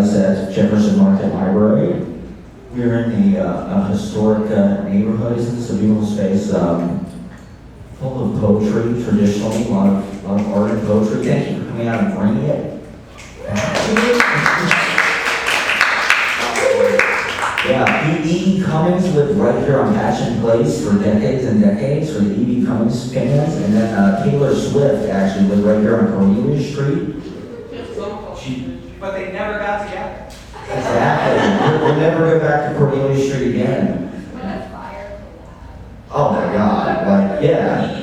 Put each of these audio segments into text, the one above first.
guys at Jefferson Market Library. We're in the historic neighborhood. It's a beautiful space, full of poetry, traditionally, a lot of art and poetry. Thank you for coming out and bringing it. Yeah, E.E. Cummings lived right here on Pachman Place for decades and decades, for the E.E. Cummings fans. And then Taylor Swift actually lived right here on Cornelia Street. But they never got together. Exactly. We'll never go back to Cornelia Street again. Oh my God, like, yeah.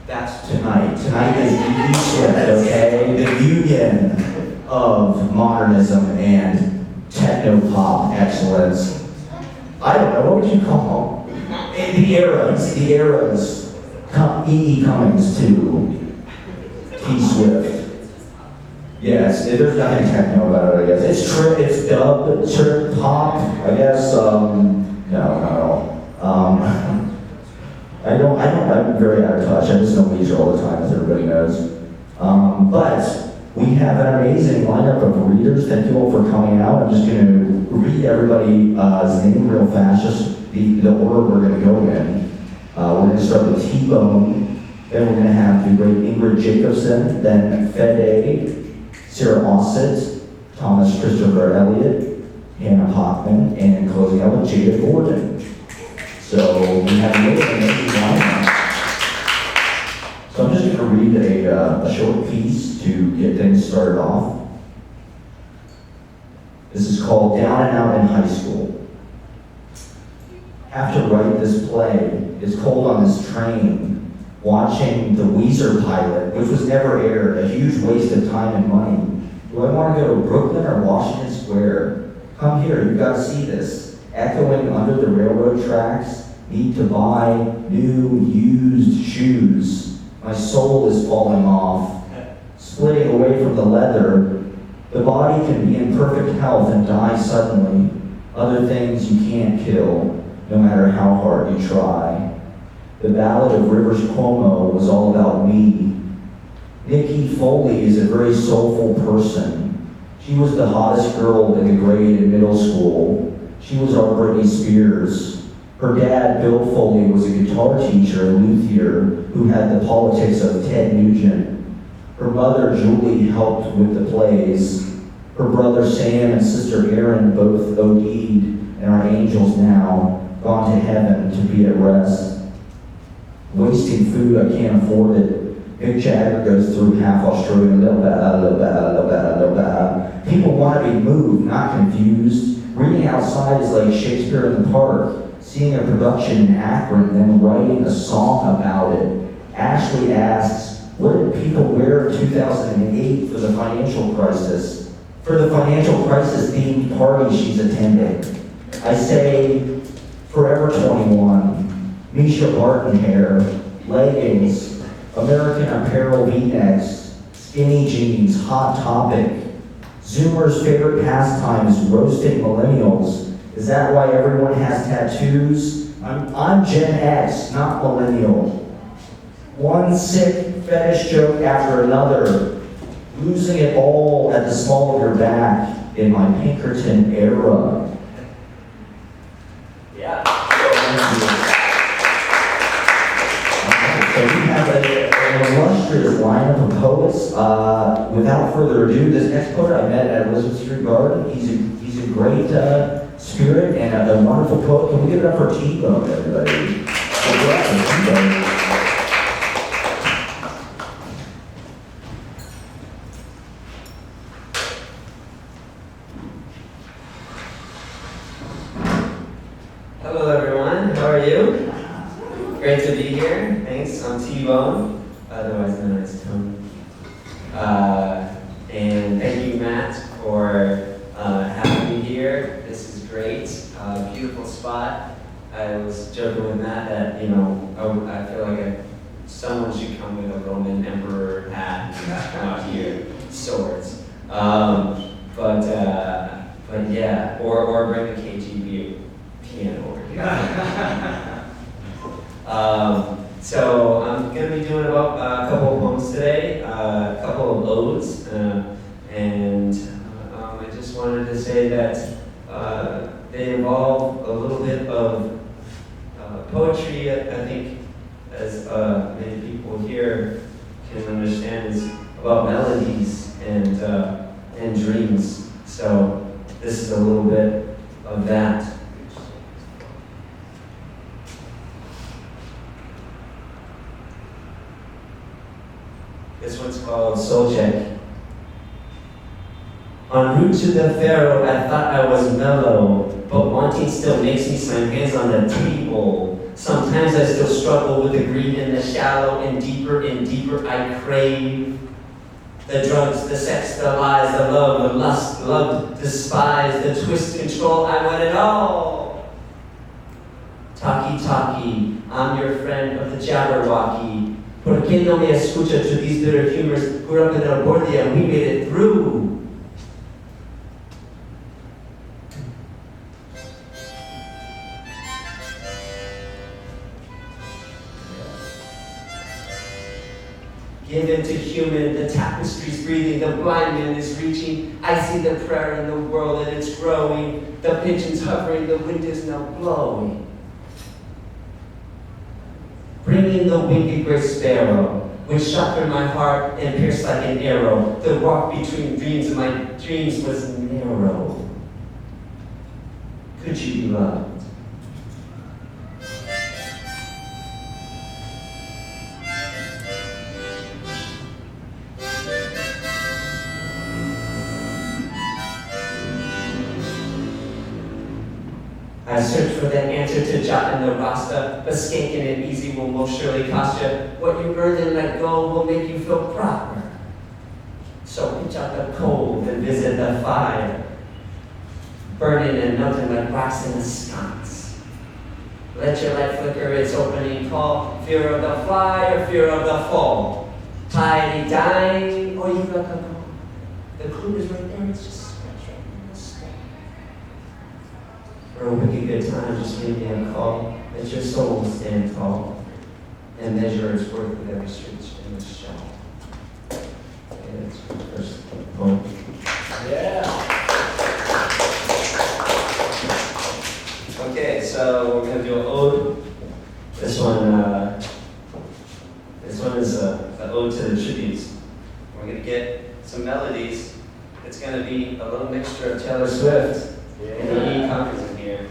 That's tonight. Tonight is E.E. Swift, okay? The union of modernism and techno-pop excellence. I don't know, what would you call them? The eras. E.E. Cummings to T. Swift. Yes, there's nothing techno about it, I guess. It's dub, trip, pop, I guess. No, not at all. I'm very out of touch. I just know Weezer all the time, as everybody knows. But we have an amazing lineup of readers. Thank you all for coming out. I'm just going to read everybody's name real fast, just the order we're going to go in. We're going to start with T-Bone, then we're going to have the great Ingrid Jacobsen, then Fede, Sarah Osit, Thomas Christopher Elliot, Hanna Pachman, and closing out with Jada Gordon. So we have a really amazing lineup. So I'm just going to read a short piece to get things started off. This is called Down and Out in High School. Have to write this play. It's cold on this train. Watching the Weezer pilot, which was never aired, a huge waste of time and money. Do I want to go to Brooklyn or Washington Square? Come here, you've got to see this. Echoing under the railroad tracks, need to buy new, used shoes. My soul is falling off, splitting away from the leather. The body can be in perfect health and die suddenly. Other things you can't kill, no matter how hard you try. The Ballad of Rivers Cuomo was all about me. Nikki Foley is a very soulful person. She was the hottest girl in the grade in middle school. She was our Britney Spears. Her dad, Bill Foley, was a guitar teacher and luthier who had the politics of Ted Nugent. Her mother, Julie, helped with the plays. Her brother, Sam, and sister Erin both OD'd and are angels now, gone to heaven to be at rest. Wasting food, I can't afford it. Mick Jagger goes through half Australia, People want to be moved, not confused. Reading outside is like Shakespeare in the Park. Seeing a production in Akron, then writing a song about it. Ashley asks, what did people wear in 2008 for the financial crisis? For the financial crisis themed party she's attending. I say, Forever 21. Misha Barton hair, leggings, American Apparel V-necks, skinny jeans, Hot Topic. Zoomers' favorite pastime is roasting millennials. Is that why everyone has tattoos? I'm Gen X, not millennial. One sick fetish joke after another, losing it all at the small of your back in my Pinkerton era. Yeah. So we have an illustrious lineup of poets. Without further ado, this next poet I met at Elizabeth Street Garden. He's a great spirit and a wonderful poet. Can we give it up for T-Bone, everybody? Hello everyone, how are you? Great to be here. Thanks. I'm T-Bone, otherwise known as Tony. And thank you, Matt, for having me here. This is great. Beautiful spot. I was joking with Matt that, I feel like someone should come with a Roman emperor hat out here, swords. But yeah, or bring the KGB piano over here. So I'm going to be doing about a couple of poems today, a couple of odes, And I just wanted to say that they involve a little bit of poetry, I think, as many people here can understand, is about melodies and dreams. So this is a little bit of that. This one's called Soul Check. En route to the Pharaoh, I thought I was mellow, but wanting still makes me slam hands on the table. Sometimes I still struggle with the greed and the shallow, and deeper I crave. The drugs, the sex, the lies, the love, the lust, love, despise, the twist, control, I want it all. Talkie, I'm your friend of the Jabberwocky. ¿Por qué no me escucha to these bitter humors? Grew up in El Borde and we made it through. Given to human, the tapestry's breathing, the blind man is reaching. I see the prayer in the world and it's growing. The pigeon's hovering, the wind is now blowing. Bring in the winged gray sparrow, which shot through my heart and pierced like an arrow. The walk between dreams and my dreams was narrow. Could you be loved? I search for the answer to jot in the rasta, but skanking it easy will most surely cost you. What you burn and let go will make you feel proper. So reach out the cold and visit the fire, burning and melting like rocks in a sconce. Let your light flicker its opening call, fear of the fly or fear of the fall. Tidy dying, or you let go. The clue is right there, it's just for a wicked good time, just give me a call. Let your soul stand tall and measure its worth with every stitch in the shell. Okay, that's the first poem. Yeah. Okay, so we're gonna do an ode. This one is the ode to the tributes. We're gonna get some melodies. It's gonna be a little mixture of Taylor Swift and the E conference in here.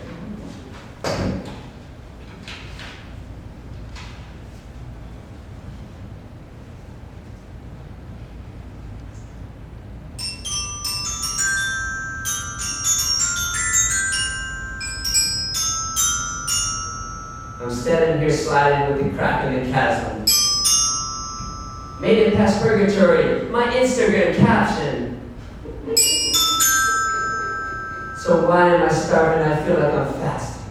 I'm standing here sliding with the crack in the chasm. Made it past purgatory, my Instagram caption. So why am I starving? I feel like I'm fasting.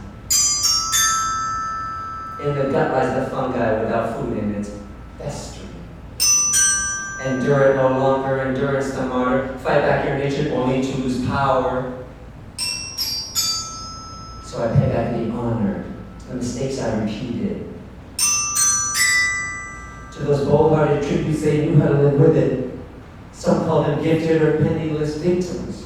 In the gut lies the fungi without food in it. Festering. Endure it no longer, endurance the martyr. Fight back your nature only to lose power. So I pay back the honor, the mistakes I repeated. To those bold-hearted tributes, they knew how to live with it. Some call them gifted or penniless victims.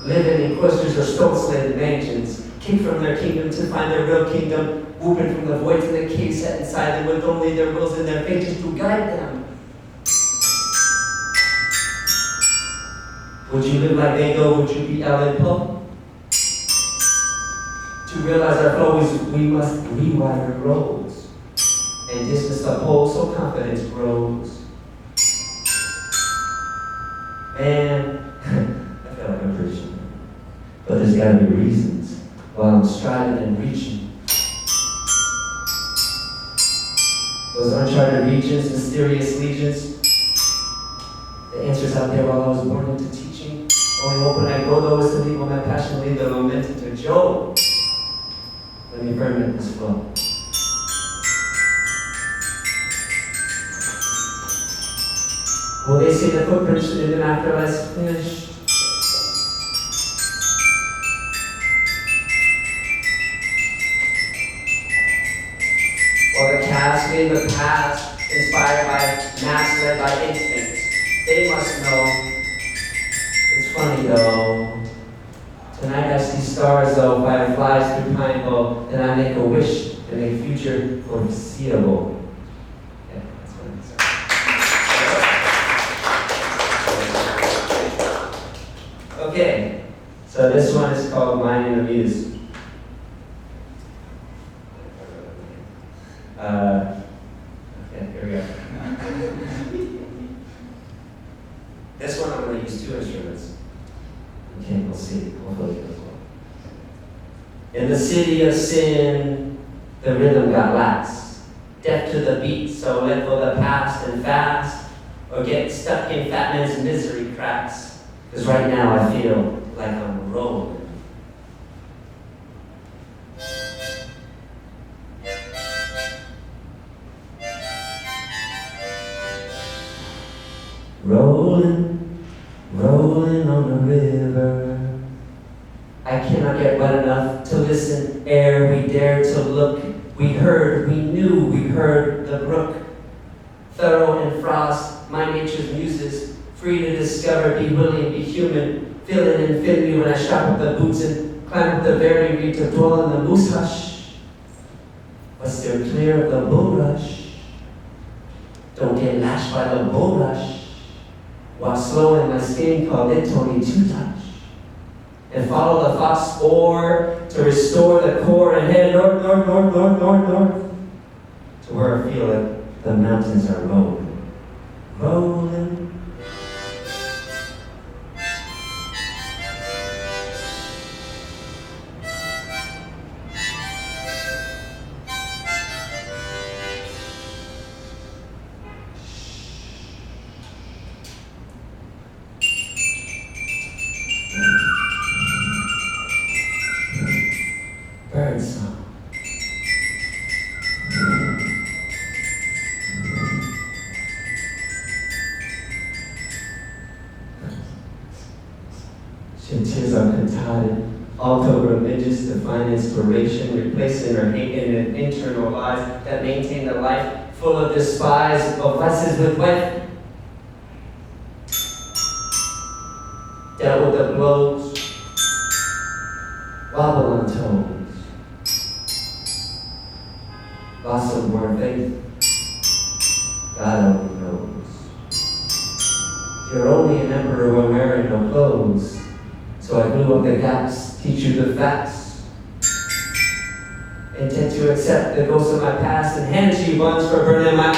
Living in cloisters or stone-slated mansions, kicked from their kingdom to find their real kingdom, whooping from the voids in the cave set inside them with only their wills and their pages to guide them. Would you live like they go? Would you be Elliot? To realize our flow is we must rewire roads and distance the pole so confidence grows. Man, I feel like I'm preaching. But there's gotta be reasons while I'm striving and reaching. Those uncharted regions, mysterious legions, the answers out there while I was born into teaching. Only hope when I go though is to leave all my passion, leave the momentum to Joe. Let me permit this flow. Well, they say the footprints in an afterlife's finished. While the cast made the past, inspired by maps led by instinct. They must know. It's funny though. Tonight I see stars though, fireflies through pine bowl, then I make a wish to make future foreseeable. Yeah, that's what I'm saying. Okay, so this one is called Mining the Muse. Okay, here we go. This one I'm going to use two instruments. Okay, we'll see. Hopefully it goes well. In the city of sin, the rhythm got lax. Deaf to the beat, so let go the past and fast, or get stuck in fat man's misery cracks. Because right now I feel like I'm rolling. Rolling, rolling on the river. I cannot get wet enough to listen ere we dare to look. We heard, we knew, we heard the brook. Thorough in frost, my nature's muses, free to discover, be willing, be human. Feel it and feel me when I strap up the boots and climb up the very reed to dwell in the moose hush. But steer clear of the bulrush. Don't get lashed by the bulrush. While slowing my skin called it Tony Two-Touch. And follow the fox spoor to restore the core and head north, north, north, north, north, north. To where I feel like the mountains are rolling, rolling. Bird song. Shed tears are contorted, all pilgrimages to find inspiration, replacing her hate in an internal lies that maintain a life full of despise, of vices with wife. Dealt with the blows, wobble on toes. Lost some more faith. God only knows. You're only an emperor when wearing no clothes. So I blew up the gaps, teach you the facts. Intent to accept the ghosts of my past and hand you ones for burning my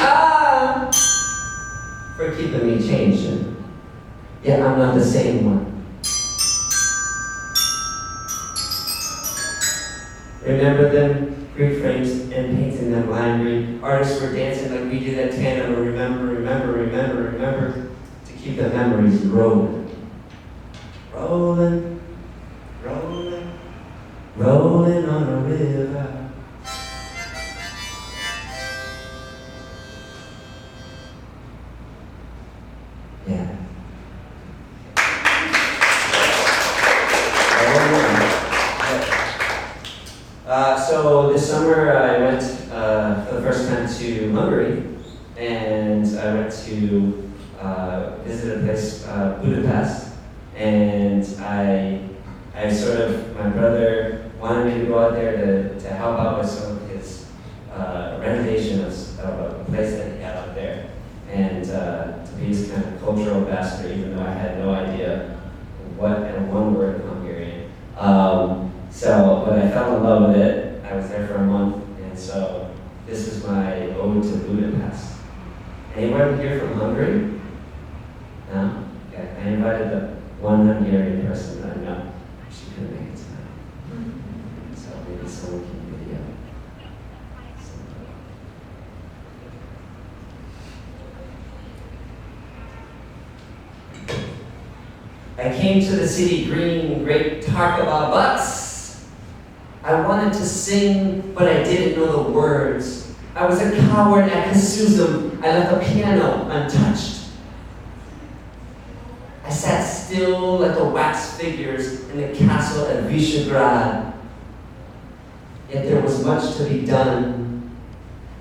for keeping me changing. Yet I'm not the same one. Remember them? Greek frames and painting them lime green. Artists were dancing like we did at tandem. Remember, remember, remember, remember to keep the memories rolling. Rolling, rolling, rolling on a river. Yeah. So this summer I went for the first time to Hungary, and I went to visit a place, Budapest, and I sort of, my brother wanted me to go out there to help out with some of his renovation of a place that he had out there, and to be his kind of cultural ambassador, even though I had no idea what and one word in Hungarian. But I fell in love with it. I was there for a month, and so this is my ode to Budapest. Anyone here from Hungary? No? Okay, I invited the one Hungarian person that I know. She couldn't make it tonight. So maybe someone can video. I came to the city green, great talk about butts. I wanted to sing, but I didn't know the words. I was a coward at Casusum. I left the piano untouched. I sat still like the wax figures in the castle at Visegrad. Yet there was much to be done.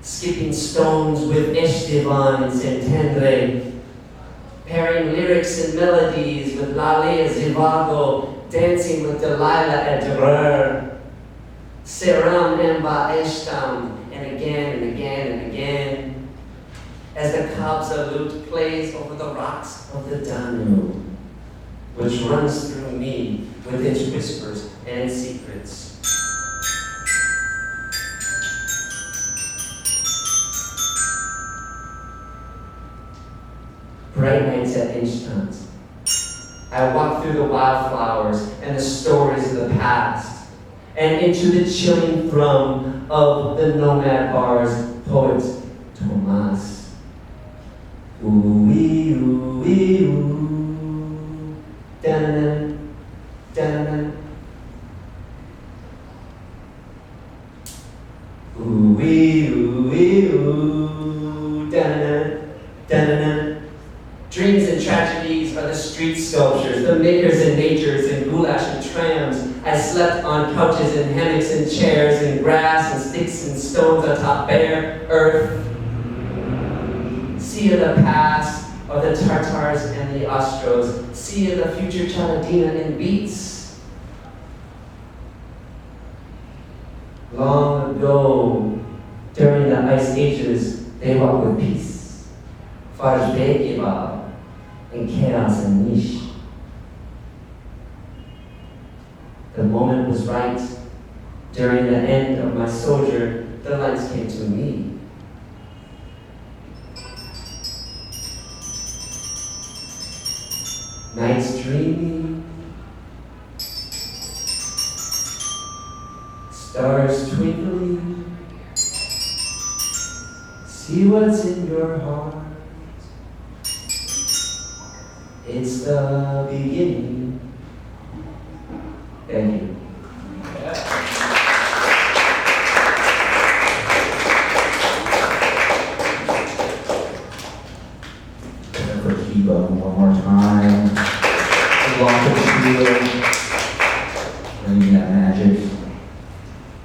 skipping stones with Esteban and Santendre, pairing lyrics and melodies with Lale Zivago, dancing with Delilah at Derer, Seram Emba Eshtam, and again and again and again, as the Kabza lute plays over the rocks of the Danube, which runs through me with its whispers and secrets. Bright nights at Inchtant. I walk through the wildflowers and the stories of the past, and into the chilling thrum of the nomad bar's poet Tomas. Ooh-wee, ooh-wee, ooh, da-na-na, da-na-na. Ooh-wee, ooh-wee, ooh, da-na-na, da-na-na. Dreams and tragedies are the street sculptures, the makers and natures in goulash and trams. I slept on couches and hammocks and chairs and grass and sticks and stones atop bare earth. See of the past of the Tartars and the Ostros. See of the future Chaladina in beats. Long ago, during the ice ages, they walked with peace. Fajr in chaos and niche. The moment was right. During the end of my soldier, the lines came to me. Nights dreamy, stars twinkling. See what's in your heart. It's the beginning. Thank you. For tbone one more time. Lock of shield. Bringing that magic.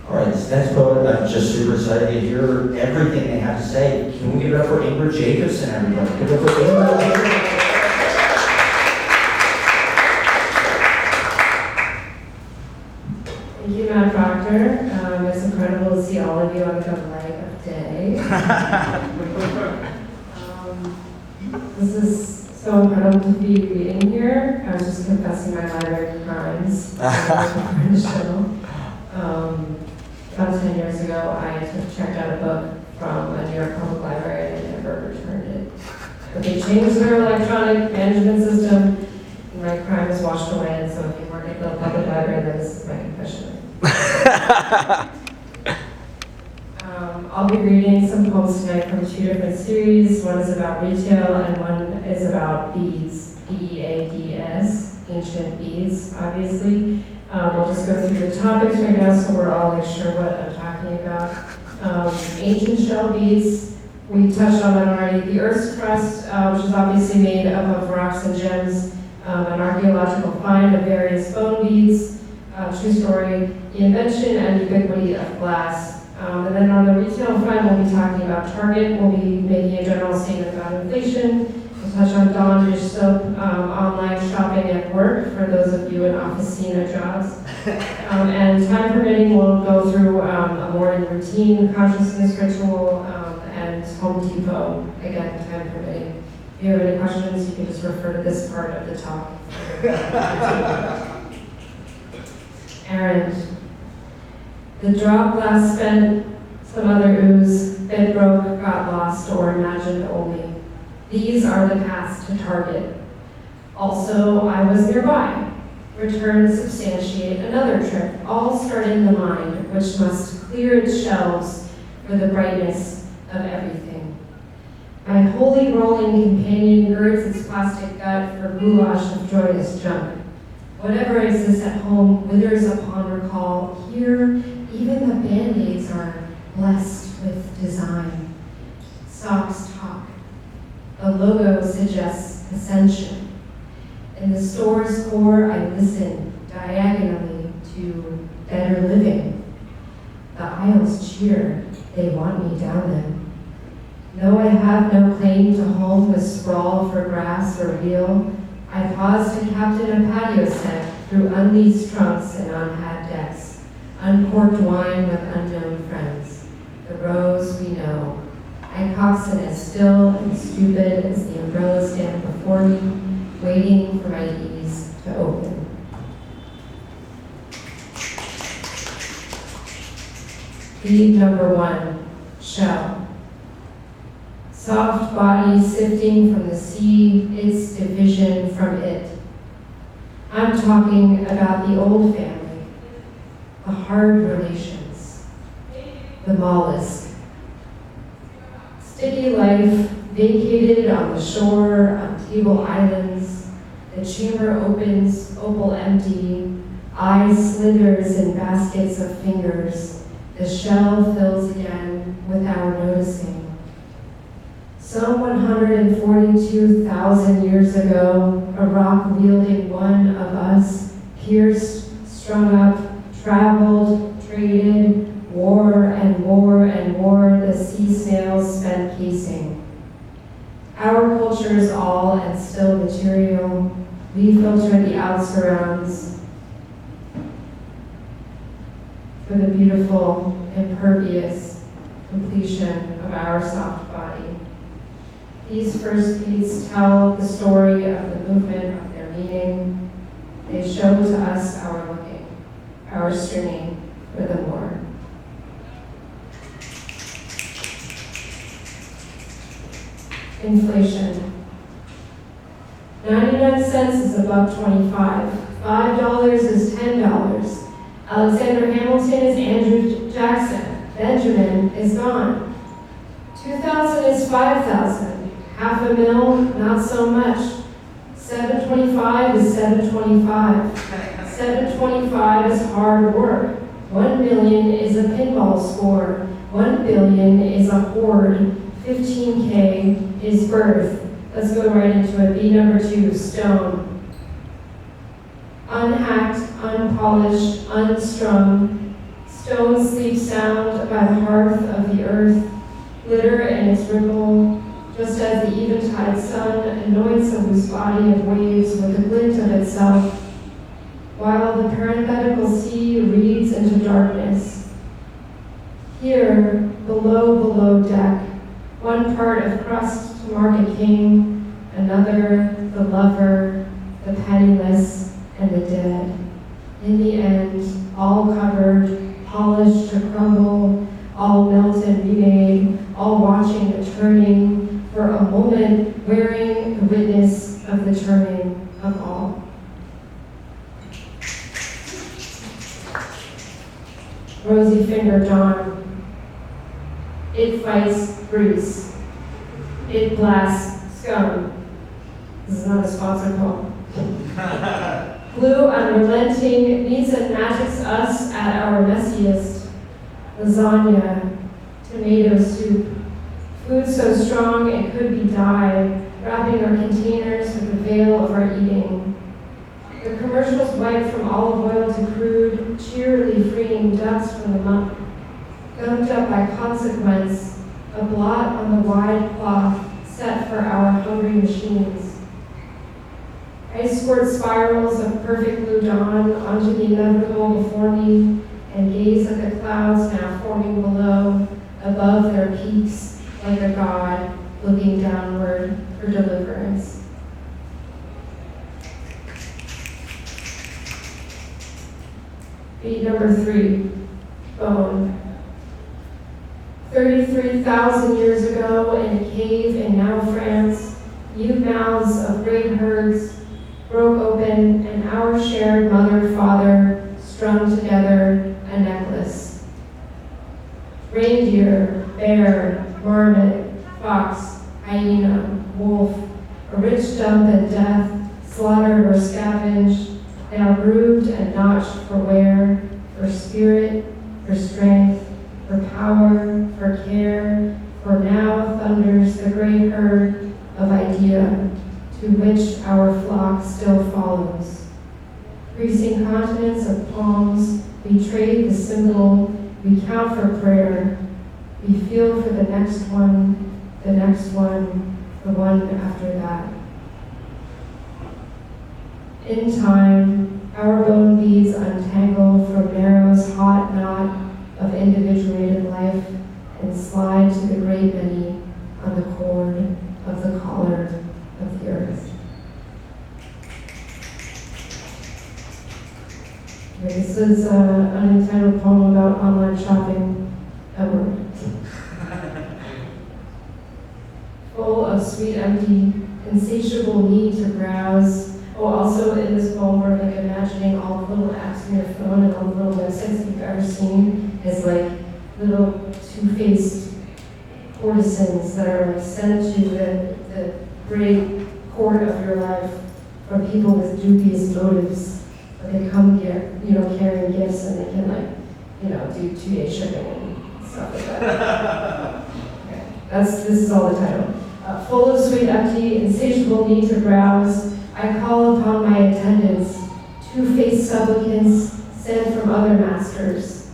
All right, this next poet, I'm just super excited to hear everything they have to say. Can we give it up for Ingrid Jacobsen, everybody? Give it up for Ingrid Jacobsen. Thank you, Matt Proctor. It's incredible to see all of you on the light of day. This is so incredible to be reading here. I was just confessing my library crimes before the show. About 10 years ago, I checked out a book from a New York Public Library and I never returned it. But they changed their electronic management system. My crime is washed away, and so if you work at the public library, then this is my confession. I'll be reading some poems tonight from two different series. One is about retail, and one is about beads, B-E-A-D-S, ancient beads, obviously. We'll just go through the topics right now, so we're all sure what I'm talking about. Ancient shell beads, we touched on that already. The Earth's crust, which is obviously made up of rocks and gems. An archaeological find of various bone beads, true story, the invention and ubiquity of glass. And then on the retail front, we'll be talking about Target. We'll be making a general statement about inflation. We'll touch on Dawn dish soap, online shopping at work for those of you in officina jobs. And time permitting, we'll go through a morning routine, consciousness ritual, and Home Depot, again, time permitting. If you have any questions, you can just refer to this part of the talk. Errand. The drop glass spent, some other ooze, bit broke, got lost, or imagined only. These are the paths to Target. Also, I was nearby. Return, substantiate another trip, all starting the mind, which must clear its shelves for the brightness of everything. My holy rolling companion girds its plastic gut for goulash of joyous junk. Whatever exists at home withers upon recall. Here, even the band-aids are blessed with design. Socks talk. The logo suggests ascension. In the store's core, I listen diagonally to better living. The aisles cheer. they want me down them. Though I have no claim to home with sprawl for grass or wheel, I pause to captain a patio set through unleased trunks and unhad decks, uncorked wine with unknown friends, the rows we know. I coxswain as still and stupid as the umbrella stand before me, waiting for my ease to open. Bead number 1, shell. Soft body sifting from the sea, its division from it. I'm talking about the old family, the hard relations, the mollusk. Sticky life vacated on the shore, on table islands. The chamber opens, opal empty, eye slithers in baskets of fingers. The shell fills again with our noticing. Some 142,000 years ago, a rock-wielding one of us, pierced, strung up, traveled, traded, wore and wore and wore the sea snail's spent casing. Our culture is all and still material. We filter the out-surrounds for the beautiful, impervious completion of our soft body. These first beats tell the story of the movement of their meaning. They show to us our looking, our stringing for the more. Inflation. 99 cents is above 25. $5 is $10. Alexander Hamilton is Andrew Jackson. Benjamin is gone. 2,000 is 5,000. Half a mil, not so much. 725 is 725. 725 is hard work. 1 million is a pinball score. 1 billion is a hoard. 15K is birth. Let's go right into it. B number 2, stone. Unhacked, unpolished, unstrung. Stone sleep sound by the hearth of the earth. Glitter and its ripple. Just as the eventide sun anoints a loose body of waves with the glint of itself, while the parenthetical sea reads into darkness. Here, below deck, one part of crust to mark a king, another the lover, the penniless, and the dead. In the end, all covered, polished to crumble, all melt and remade, all watching the turning, for a moment wearing the witness of the turning of all. Rosy finger dawn. It fights grease. It blasts scum. This is not a sponsor call. Glue unrelenting meets and magics us at our messiest. Lasagna, tomato soup. Food so strong it could be dye, wrapping our containers with the veil of our eating. The commercials wipe from olive oil to crude, cheerily freeing dust from the muck. Gummed up by consequence, a blot on the wide cloth set for our hungry machines. I squirt spirals of perfect blue dawn onto the inevitable before me and gaze at the clouds now forming below, above their peaks, like a god looking downward for deliverance. Beat number 3, bone. 33,000 years ago in a cave in now France, new mouths of great herds broke open and our shared mother-father strung together a necklace. Reindeer, bear, marmot, fox, hyena, wolf, a rich dump and death, slaughtered or scavenged, now grooved and notched for wear, for spirit, for strength, for power, for care, for now thunders the great herd of idea, to which our flock still follows. Creasing continents of palms, we trade the symbol, we count for prayer. We feel for the next one, the next one, the one after that. In time, our bone beads untangle from Narrow's hot knot of individuated life and slide to the great many on the cord of the collar of the earth. Okay, this is an unentitled poem about online shopping at work. Full of sweet, empty, insatiable need to browse. Oh, also in this poem, we're like imagining all the little apps on your phone and all the little websites you've ever seen as like little two-faced courtesans that are like sent to the great court of your life from people with dubious motives. But they come here, carrying gifts, and they can do 2-day shipping and stuff like that. Okay. This is all the title. Full of sweet, empty, insatiable need to browse, I call upon my attendants, two-faced supplicants sent from other masters.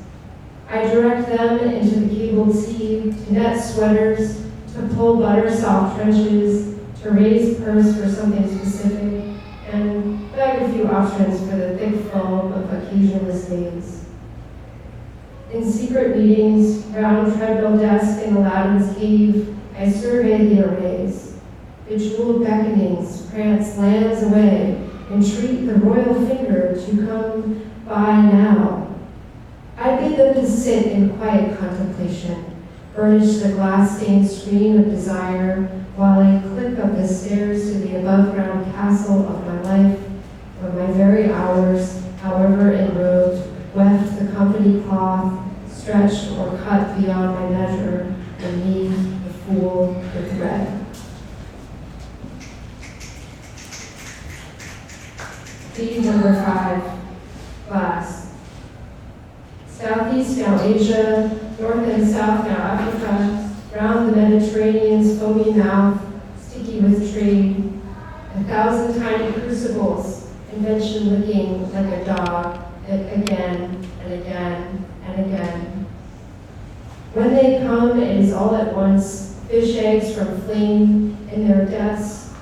I direct them into the cabled sea, to net sweaters, to pull butter-soft trenches, to raise purse for something specific, and beg a few options for the thick foam of occasionless days. In secret meetings, round treadmill desk in Aladdin's cave, I survey the arrays. Bejeweled beckonings prance lands away, entreat the royal finger to come by now. I bid them to sit in quiet contemplation, burnish the glass-stained screen of desire, while I click up the stairs to the above-ground castle of my life, where my very hours, however enrobed, weft the company cloth, stretched or cut beyond my measure, and me, the fool, the thread. Lead number 5, glass. Southeast now Asia, north and south now Africa, round the Mediterranean's foamy mouth, sticky with trade. 1,000 tiny crucibles, invention licking like a dog, again and again and again. When they come, it is all at once, fish eggs from flame in their depths,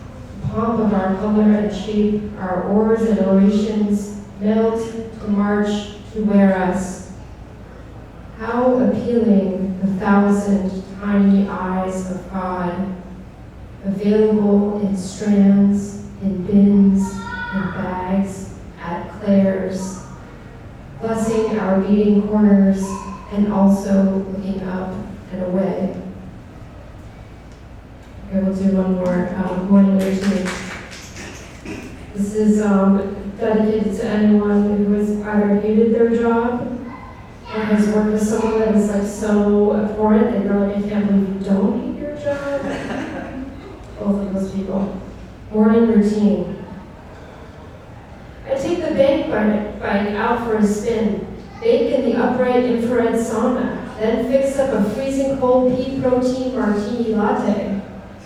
the pomp of our color and shape, our oars and orations melt to march to wear us. How appealing the 1,000 tiny eyes of God, available in strands, in bins, in bags, at Claire's, blessing our beating corners and also looking up and away. Okay, we'll do one more routine. This is dedicated to anyone who has either hated their job or has worked with someone that is like so abhorrent that you're like, I can't believe you don't hate your job. Both of those people. Morning routine. I take the bank bike out for a spin, bake in the upright infrared sauna, then fix up a freezing cold pea protein martini latte.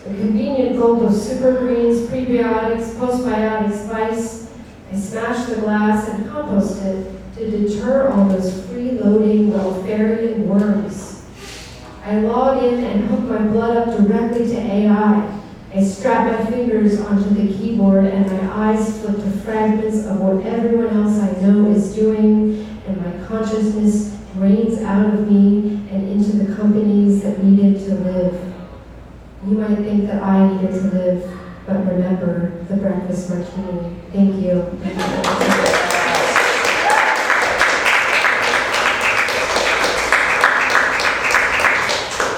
A convenient gulp of super greens, prebiotics, postbiotic spice. I smash the glass and compost it to deter all those freeloading welfarian worms. I log in and hook my blood up directly to AI. I strap my fingers onto the keyboard and my eyes flip to fragments of what everyone else I know is doing, and my consciousness drains out of me and into the companies that needed to live. You might think that I needed to live, but remember the breakfast martini. Thank you.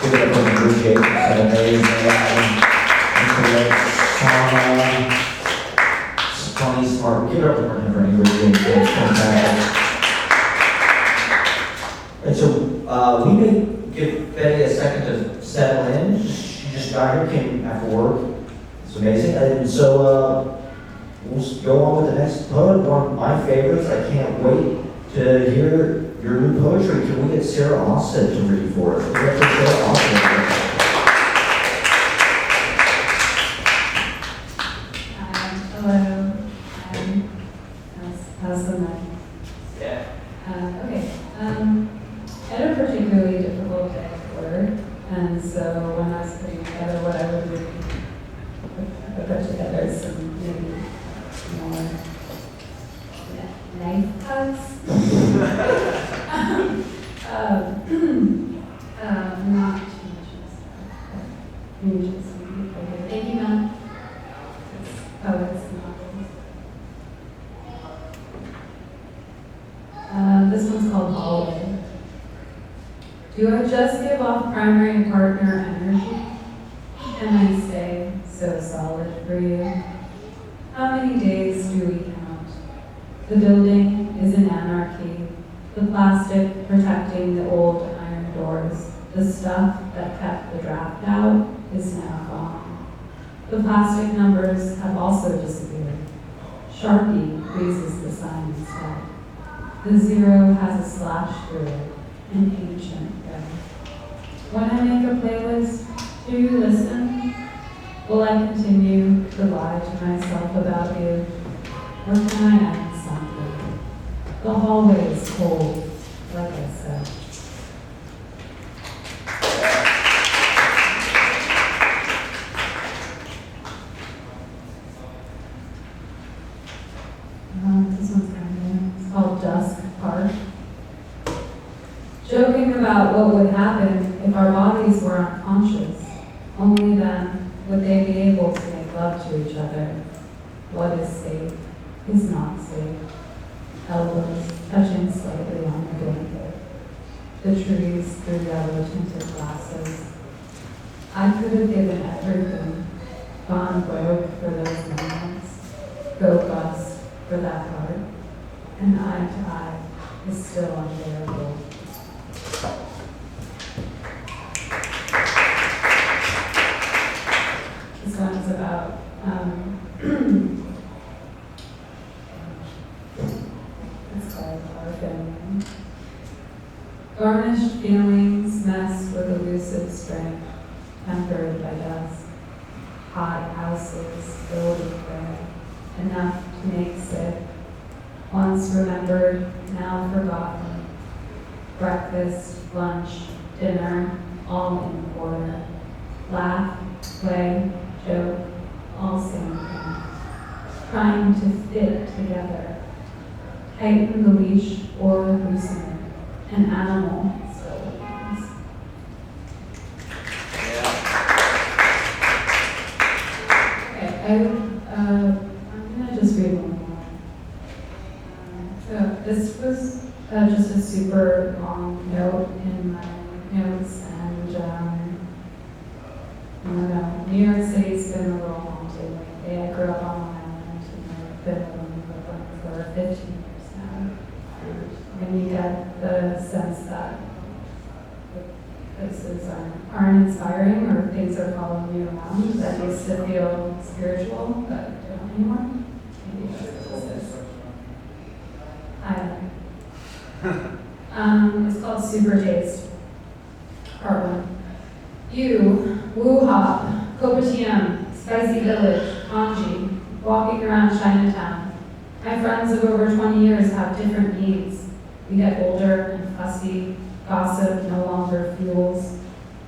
Give it up for Ingrid Jacobsen, amazing. Funny, smart. Give it up for Ingrid Jacobsen. Fantastic. And so we may give Betty a second to settle in. She just got here, came after work. It's amazing. And so we'll go on with the next poet, one of my favorites. I can't wait to hear your new poetry. Can we get Sarah Osit to read for us? We have to Sarah Osit. Hello. How's the night? Yeah. Okay. I had a particularly difficult day at work. And so when I was putting together what I would do, I put together some maybe more knife cuts. Not too much stuff. Maybe just some people here. Thank you, Mel. Oh, it's not. This one's called Holiday. Do I just give off primary partner energy? Can I stay so solid for you? How many days do we count? The building is in anarchy. The plastic protecting the old iron doors. The stuff that kept the draft out is now gone. The plastic numbers have also disappeared. Sharpie freezes the sign instead. The zero has a slash through it, an ancient way. When I make a playlist, do you listen? Will I continue to lie to myself about you? Or can I add something? The hallway is cold, like I said. This one's kind of new. It's called Dusk Park. Joking about what would happen if our bodies were unconscious. Only then would they be able to make love to each other. What is safe is not safe. Elbows touching slightly on the blanket. The trees through yellow tinted glasses. I could have given everything, gone broke for those moments, go bust for that heart, and eye to eye is still unbearable. This one's about it's called Our Family. Garnished feelings messed with elusive strength, tempered by dust. Hot houses filled with gray, enough to make sick. Once remembered, now forgotten. Breakfast, lunch, dinner, all in order. Laugh, play, joke, all same thing. Trying to fit together. Tighten the leash or loosen it. An animal still wins. Okay, I'm gonna just read one more. So this was just a super long note in my notes, and I don't know, New York City's been a little haunted lately. I grew up on Long Island, and I've been living in Brooklyn for 15 years now. And you get the sense that the places aren't inspiring, or things are following you around that used to feel spiritual, but don't anymore. Maybe that's what this is. It's called Super Taste, Part 1. You, Woo Hop, Kopatiam, Spicy Village, Anji, walking around Chinatown. My friends of over 20 years have different needs. We get older and fussy, gossip no longer fuels.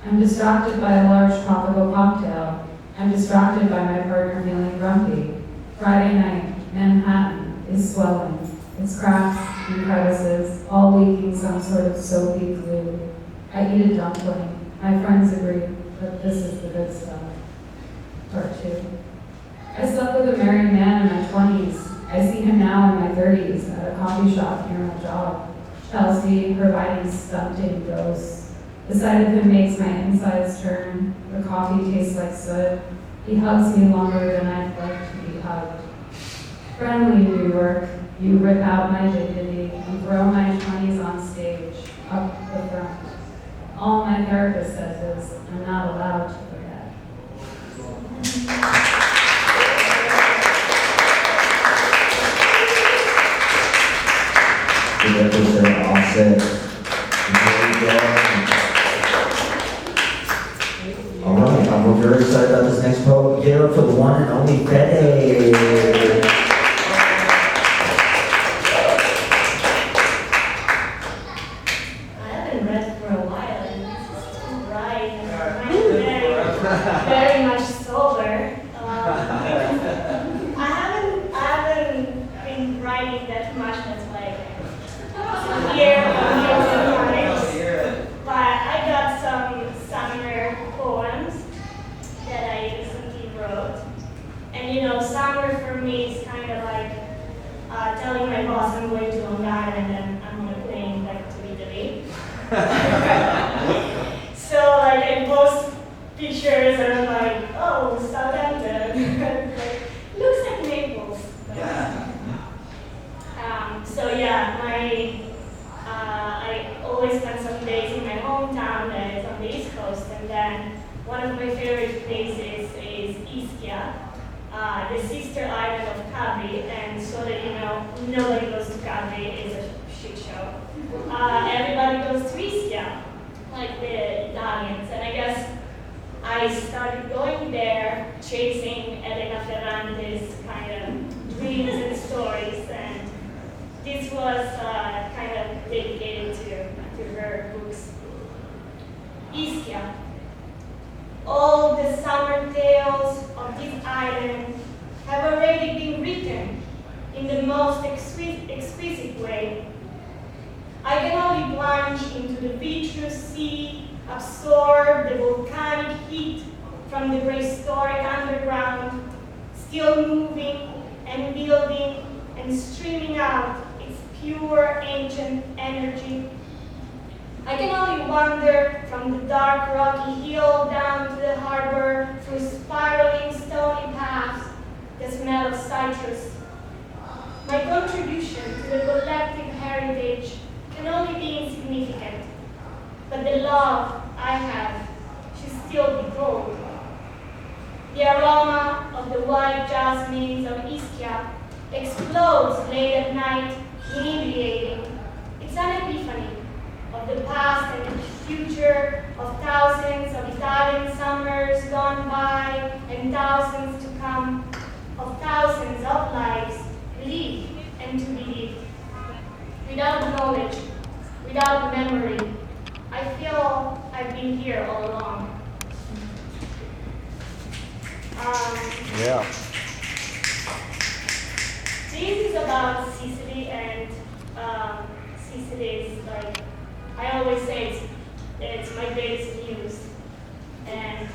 I'm distracted by a large tropical cocktail. I'm distracted by my partner feeling grumpy. Friday night, Manhattan is swelling. Its cracks and crevices, all leaking some sort of soapy glue. I eat a dumpling. My friends agree, but this is the good stuff. Part 2. I slept with a married man in my 20s. I see him now in my 30s at a coffee shop near my job. Chelsea providing stunting ghosts. The sight of him makes my insides turn. The coffee tastes like soot. He hugs me longer than I'd like to be hugged. Friendly New York, you rip out my dignity and throw my 20s on stage, up the front. All my therapist says is, I'm not allowed to forget. Jefferson, osit. All right, we're very excited about this next poem. Give it up for the one and only Fede. I haven't read for a while, and this is too bright. writing that much, that's why I'm here sometimes. But I got some summer poems that I recently wrote. And you know, summer for me is kind of like telling my boss I'm going to Long Island and I'm on a plane back to Italy. So like I post pictures and I'm like, oh, Southampton. Like, looks like Naples. So yeah, I always spend some days in my hometown that is on the East Coast, and then one of my favorite places is Ischia, the sister island of Capri, and so that you know, nobody goes to Capri, it's a shit show. Everybody goes to Ischia, like the Italians, and I guess I started going there, chasing Elena Ferrante's kind of dreams and stories, and this was kind of dedicated to her books. Ischia. All the summer tales of this island have already been written in the most exquisite way. I can only plunge into the vitreous sea, absorb the volcanic heat from the prehistoric underground, still moving and building and streaming out its pure ancient energy. I can only wander from the dark rocky hill down to the harbor through spiraling stony paths that smell of citrus. My contribution to the collective heritage can only be insignificant, but the love I have should still be bold. The aroma of the white jasmines of Ischia explodes late at night, inebriating. It's an epiphany of the past and the future, of thousands of Italian summers gone by and thousands to come, of thousands of lives lived and to be lived. Without knowledge, without memory, I feel I've been here all along. Yeah. This is about Sicily, and Sicily is like, I always say it's my greatest muse. And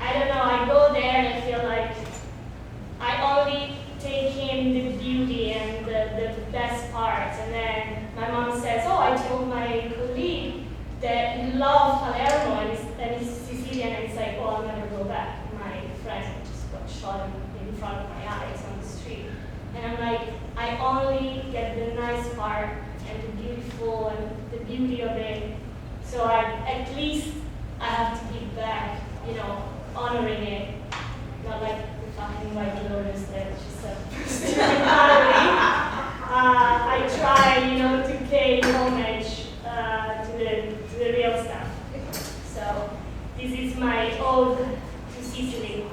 I don't know, I go there and I feel like I only take in the beauty and the best parts. And then my mom says, oh, I told my colleague that you love Palermo and he's Sicilian, and it's like, oh, I'll never go back. My friend just got shot in front of my eyes on the street. And I'm like, I only get the nice part and the beautiful and the beauty of it. So at least I have to give back, you know, honoring it. Not like the fucking White Lotus that just a stupid pottery. I try, you know, to pay homage to the real stuff. So this is my ode to Sicily.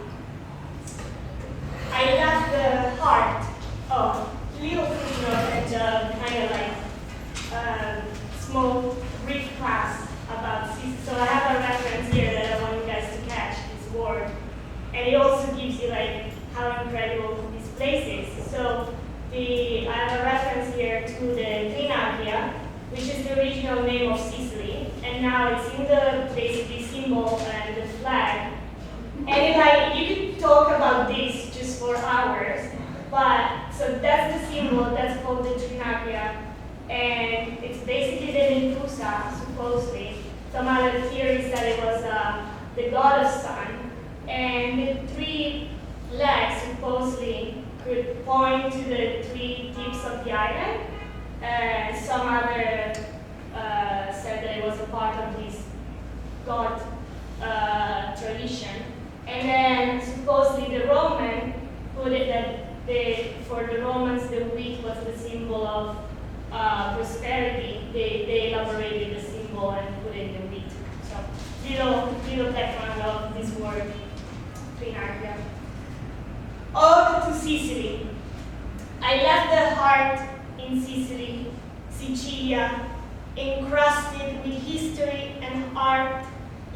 I left the heart. Oh, little footnote and kind of like small brief class about Sicily. So I have a reference here that I want you guys to catch, this word. And it also gives you like how incredible this place is. So I have a reference here to the Trinacria, which is the original name of Sicily. And now it's in the basically symbol and the flag. And it's like, you could talk about this just for hours. But, so that's the symbol, that's called the Trinacria. And it's basically the Medusa, supposedly. Some other theories that it was the god of sun. And the three legs supposedly could point to the three tips of the island. And some other said that it was a part of this god tradition. And then supposedly the Roman put it that for the Romans the wheat was the symbol of prosperity. They elaborated the symbol and put it in the wheat. So little background of this word, Trinacria. Ode to Sicily. I left the heart in Sicily, Sicilia, encrusted with history and art,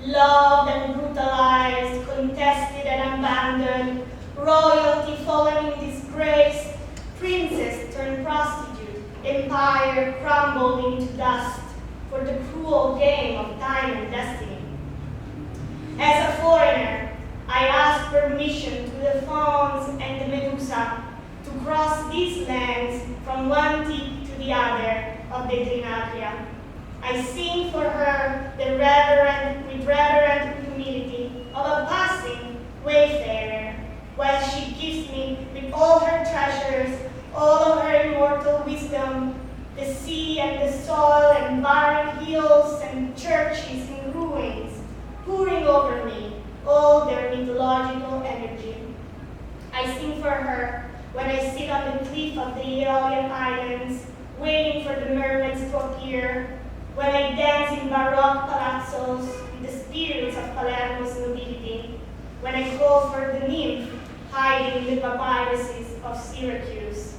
loved and brutalized, contested and abandoned, royalty fallen in disgrace, princess turned empire crumbled into dust for the cruel game of time and destiny. As a foreigner, I asked permission to the fawns and the medusa to cross these lands from one tip to the other of the Trinacria. I sing for her with reverent humility of a passing wayfarer, while she gives me with all her treasures, all of her immortal wisdom, the sea and the soil and barren hills and churches in ruins, pouring over me all their mythological energy. I sing for her when I sit on the cliff of the Aeolian Islands, waiting for the mermaids to appear, when I dance in Baroque palazzos with the spirits of Palermo's nobility, when I call for the nymph hiding in the papyruses of Syracuse.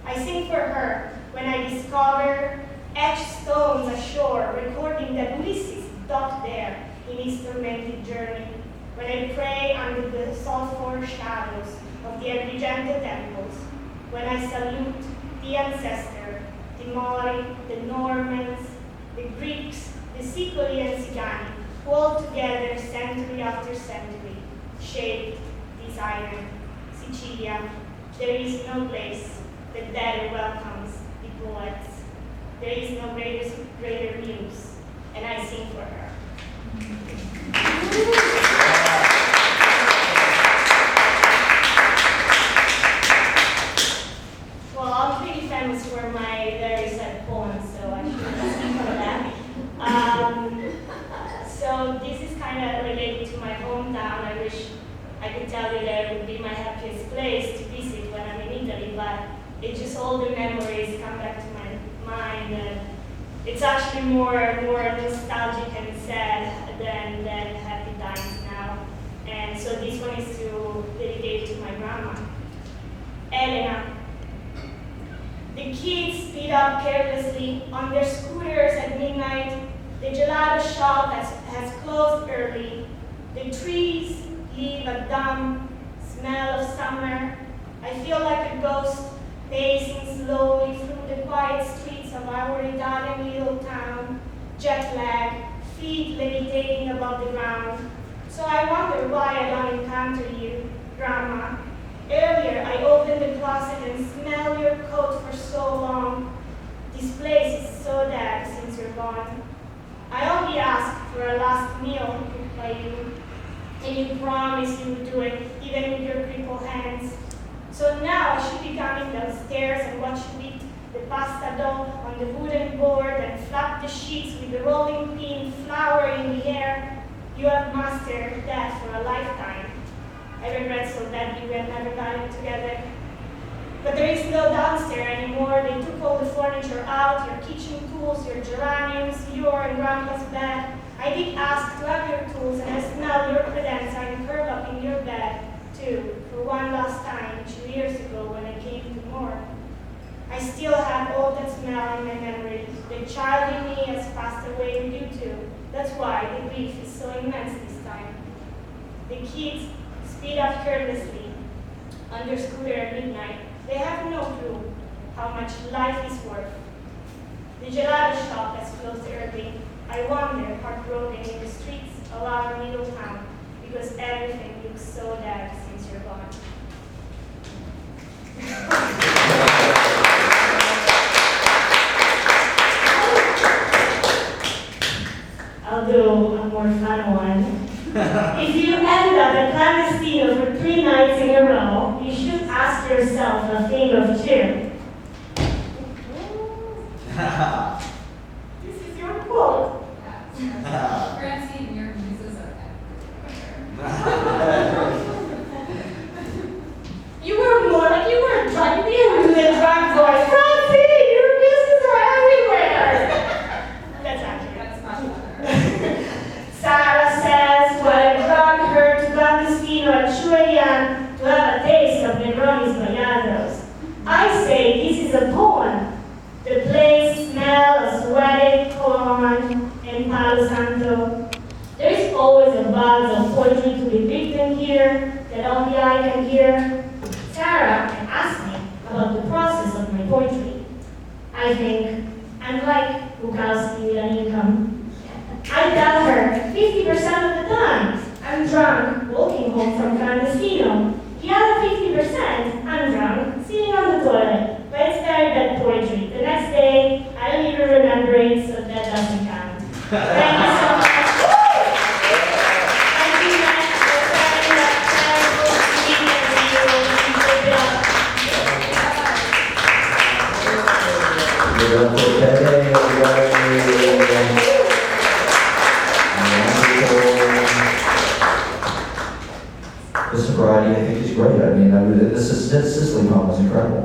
I sing for her when I discover etched stones ashore recording that Ulysses docked there in his tormented journey, when I pray under the sulphur shadows of the Agrigente temples, when I salute the ancestor, the Mori, the Normans, the Greeks, the Sicily and Sigani, who all together, century after century, shaped this island, Sicilia. There is no place that better welcomes the poets. There is no greater muse, and I sing for her. Well, I'm pretty famous for my very sad poems, so I should sing for that. So this is kind of related to my hometown. I wish I could tell you that it would be my happiest place to visit when I'm in Italy, but it just all the memories come back to my mind, and it's actually more nostalgic and sad than happy times now. And so this one is to dedicate to my grandma, Elena. The kids speed up carelessly on their scooters at midnight. The gelato shop has closed early. The trees leave a dumb smell of summer. I feel like a ghost pacing slowly through the quiet streets of our Italian little town, jet lag, feet levitating above the ground. So I wonder why I don't encounter you, Grandma. Earlier, I opened the closet and smelled your coat for so long. This place is so dead since you're gone. I only asked for a last meal cooked by you, and you promised you would do it, even with your crippled hands. So now I should be coming downstairs and watch you eat the pasta dough on the wooden board and flap the sheets with the rolling pin flower in the air. You have mastered that for a lifetime. I regret so badly we have never gotten together. But there is no downstairs anymore. They took all the furniture out, your kitchen tools, your geraniums, your and Grandpa's bed. I did ask to have your tools, and I smelled your credenza and curled up in your bed, too, for one last time 2 years ago when I came to Moore. I still have all that smell in my memory. The child in me has passed away with you, too. That's why the grief is so immense this time. The kids speed up carelessly on their scooter at midnight. They have no clue how much life is worth. The gelato shop has closed early. I wander heartbroken in the streets of our little town because everything looks so dead since you're gone. I'll do a more fun one. If you end up at Clandestino for 3 nights in a row, you should ask yourself a thing of cheer. This is your quote. Francine, your muses are everywhere. You were more like you were drunk. You were the drunk voice. Francine, your muses are everywhere. That's accurate. That's much better. Sarah says, while I drag her to Clandestino at 2 a.m. to have a taste of Negroni's Bayados. I say this is a poem. The place smells of sweaty cologne and Palo Santo. There is always a buzz of poetry to be written here that only I can hear. Sarah asked me about the process of my poetry. I I think, and like Bukowski with an income, I tell her 50% of the time I'm drunk walking home from clandestino. The other 50% I'm drunk sitting on the toilet. But it's very bad poetry. The next day I don't even remember it, so that doesn't count. Thank you so much. Thank you, Matt, for sharing that terrible speech and you will keep it up. The sobriety, I think, is great. I mean, this Sicily poem was incredible.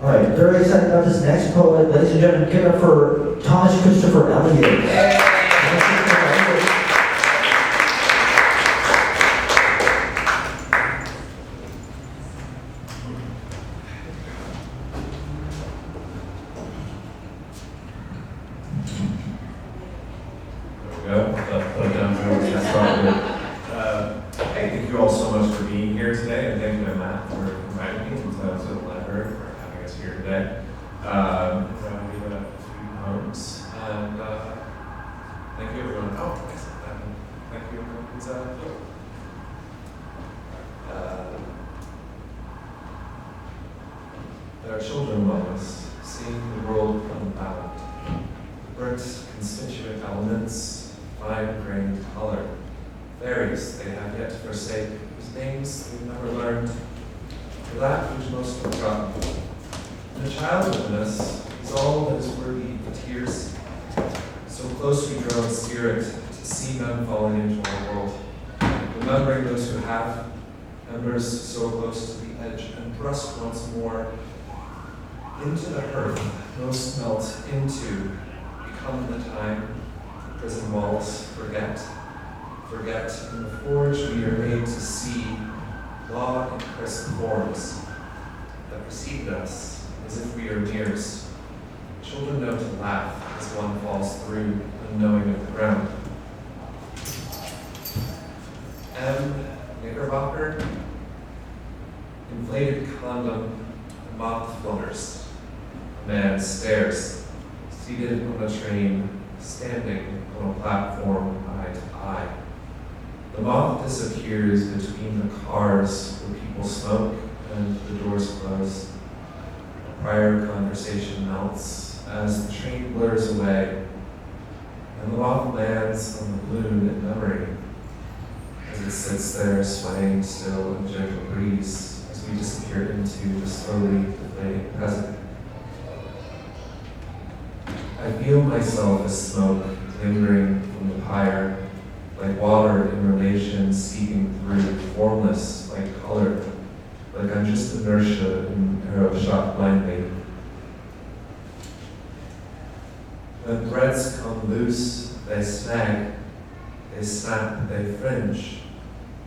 All right, very excited about this next poet. Ladies and gentlemen, give it up for Thomas Christopher Elliot. Thank you all so much for being here today, and thank you to Matt for inviting me to the library for having us here today. We have a few poems, and thank you everyone. Oh, nice. Thank you everyone who's here. There are children among us, seeing the world unbound. Burnt constituent elements, fine-grained color. Fairies they have yet to forsake, whose names they've never learned, for that which most forgotten. And the child within us is all that is worthy of tears, so closely drawn spirit to see men falling into our world, remembering those who have, members so close to the edge, and thrust once more into the hearth, most melt into, become the time, prison walls forget, in the forge we are made to see law in crisp forms that preceded us as if we are mirrors. Children know to laugh as one falls through, unknowing of the ground. Knickerbocker, inflated condom, and moth flutters. A man stares, seated on a train, standing on a platform eye to eye. The moth disappears between the cars where people smoke and the doors close. A prior conversation melts as the train blurs away, and the moth lands on the balloon in memory as it sits there swaying still in gentle breeze as we disappear into the slowly deflating present. I feel myself as smoke lingering from the pyre, like water in relation seeping through, formless like color, like I'm just inertia in arrow shot blindly. When threads come loose, they snag, they snap, they fringe,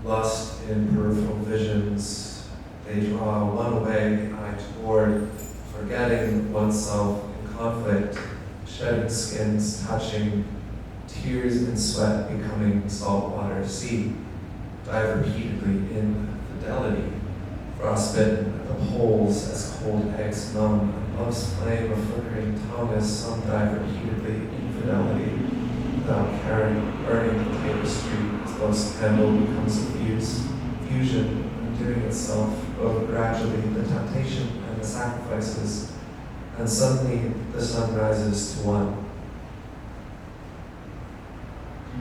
lost in peripheral visions, they draw one way, eye toward, forgetting oneself in conflict, shedding skins, touching, tears and sweat becoming saltwater sea, dive repeatedly in fidelity, frostbitten at the poles as cold eggs numb, love's flame of flickering tongue as some dive repeatedly in fidelity, without caring, burning the tapestry as love's candle becomes a fusion, undoing itself, both gradually the temptation and the sacrifices, and suddenly the sun rises to one.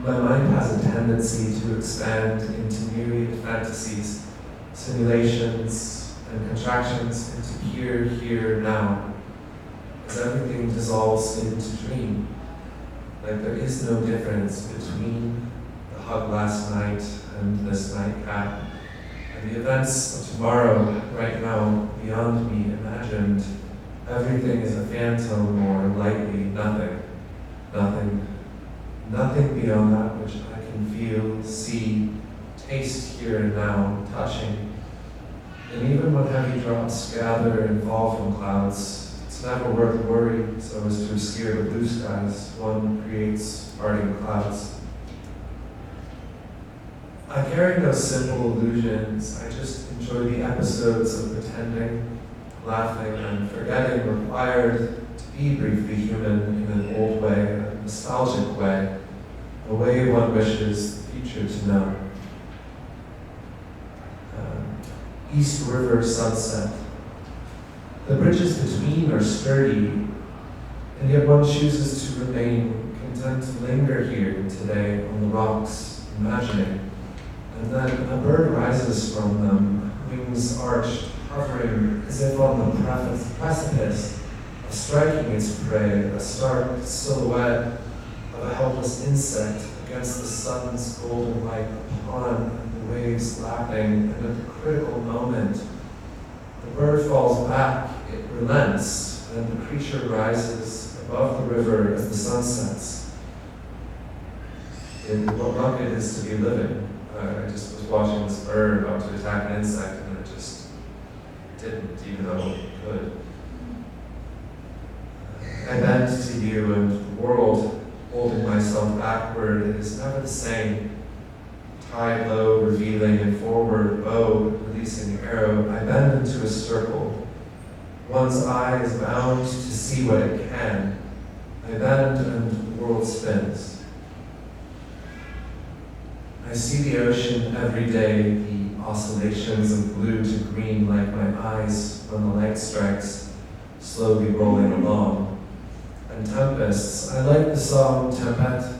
My mind has a tendency to expand into myriad fantasies, simulations, and contractions into here, now, as everything dissolves into dream, like there is no difference between the hug last night and this nightcap, and the events of tomorrow, right now, beyond me imagined. Everything is a phantom or lightly nothing, nothing beyond that which I can feel, see, taste here and now, touching. And even when heavy drops gather and fall from clouds, it's never worth worry so as to obscure the blue skies one creates parting clouds. I carry no simple illusions, I just enjoy the episodes of pretending, laughing, and forgetting required to be briefly human in an old way, a nostalgic way, a way one wishes the future to know. East River sunset. The bridges between are sturdy, and yet one chooses to remain content to linger here today on the rocks, imagining. And then a bird rises from them, wings arched, hovering as if on the precipice of striking its prey, a stark silhouette of a helpless insect against the sun's golden light upon the waves lapping, and at the critical moment, the bird falls back, it relents, and the creature rises above the river as the sun sets. What luck it is to be living. I just was watching this bird about to attack an insect, and it just didn't, even though it could. I bend to you, and the world, holding myself backward, it is never the same. Tide low, revealing, and forward, bow, releasing arrow, I bend into a circle. One's eye is bound to see what it can. I bend, and the world spins. I see the ocean every day, the oscillations of blue to green like my eyes when the light strikes, slowly rolling along. And tempests, I like the song Tempête,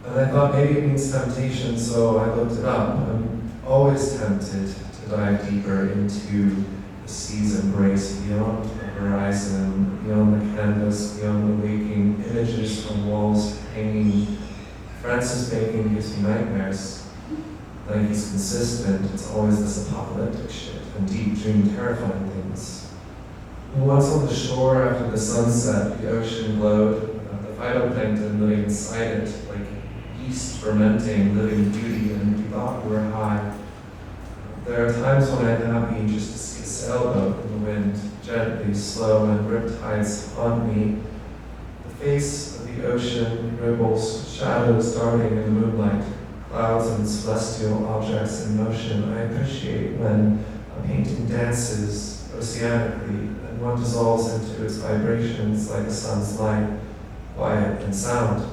and I thought maybe it means temptation, so I looked it up. I'm always tempted to dive deeper into the sea's embrace, beyond the horizon, beyond the canvas, beyond the waking images from walls hanging. Francis Bacon gives me nightmares. Like he's consistent, it's always this apocalyptic shit, and deep dream terrifying things. Once on the shore after the sunset, the ocean glowed, the phytoplankton living inside it, like yeast fermenting, living beauty, and we thought we were high. There are times when I'm happy just to see a sailboat in the wind, gently, slow, and riptides haunt me. The face of the ocean ripples, shadows darting in the moonlight. Clouds and celestial objects in motion. I appreciate when a painting dances oceanically and one dissolves into its vibrations like the sun's light, quiet and sound.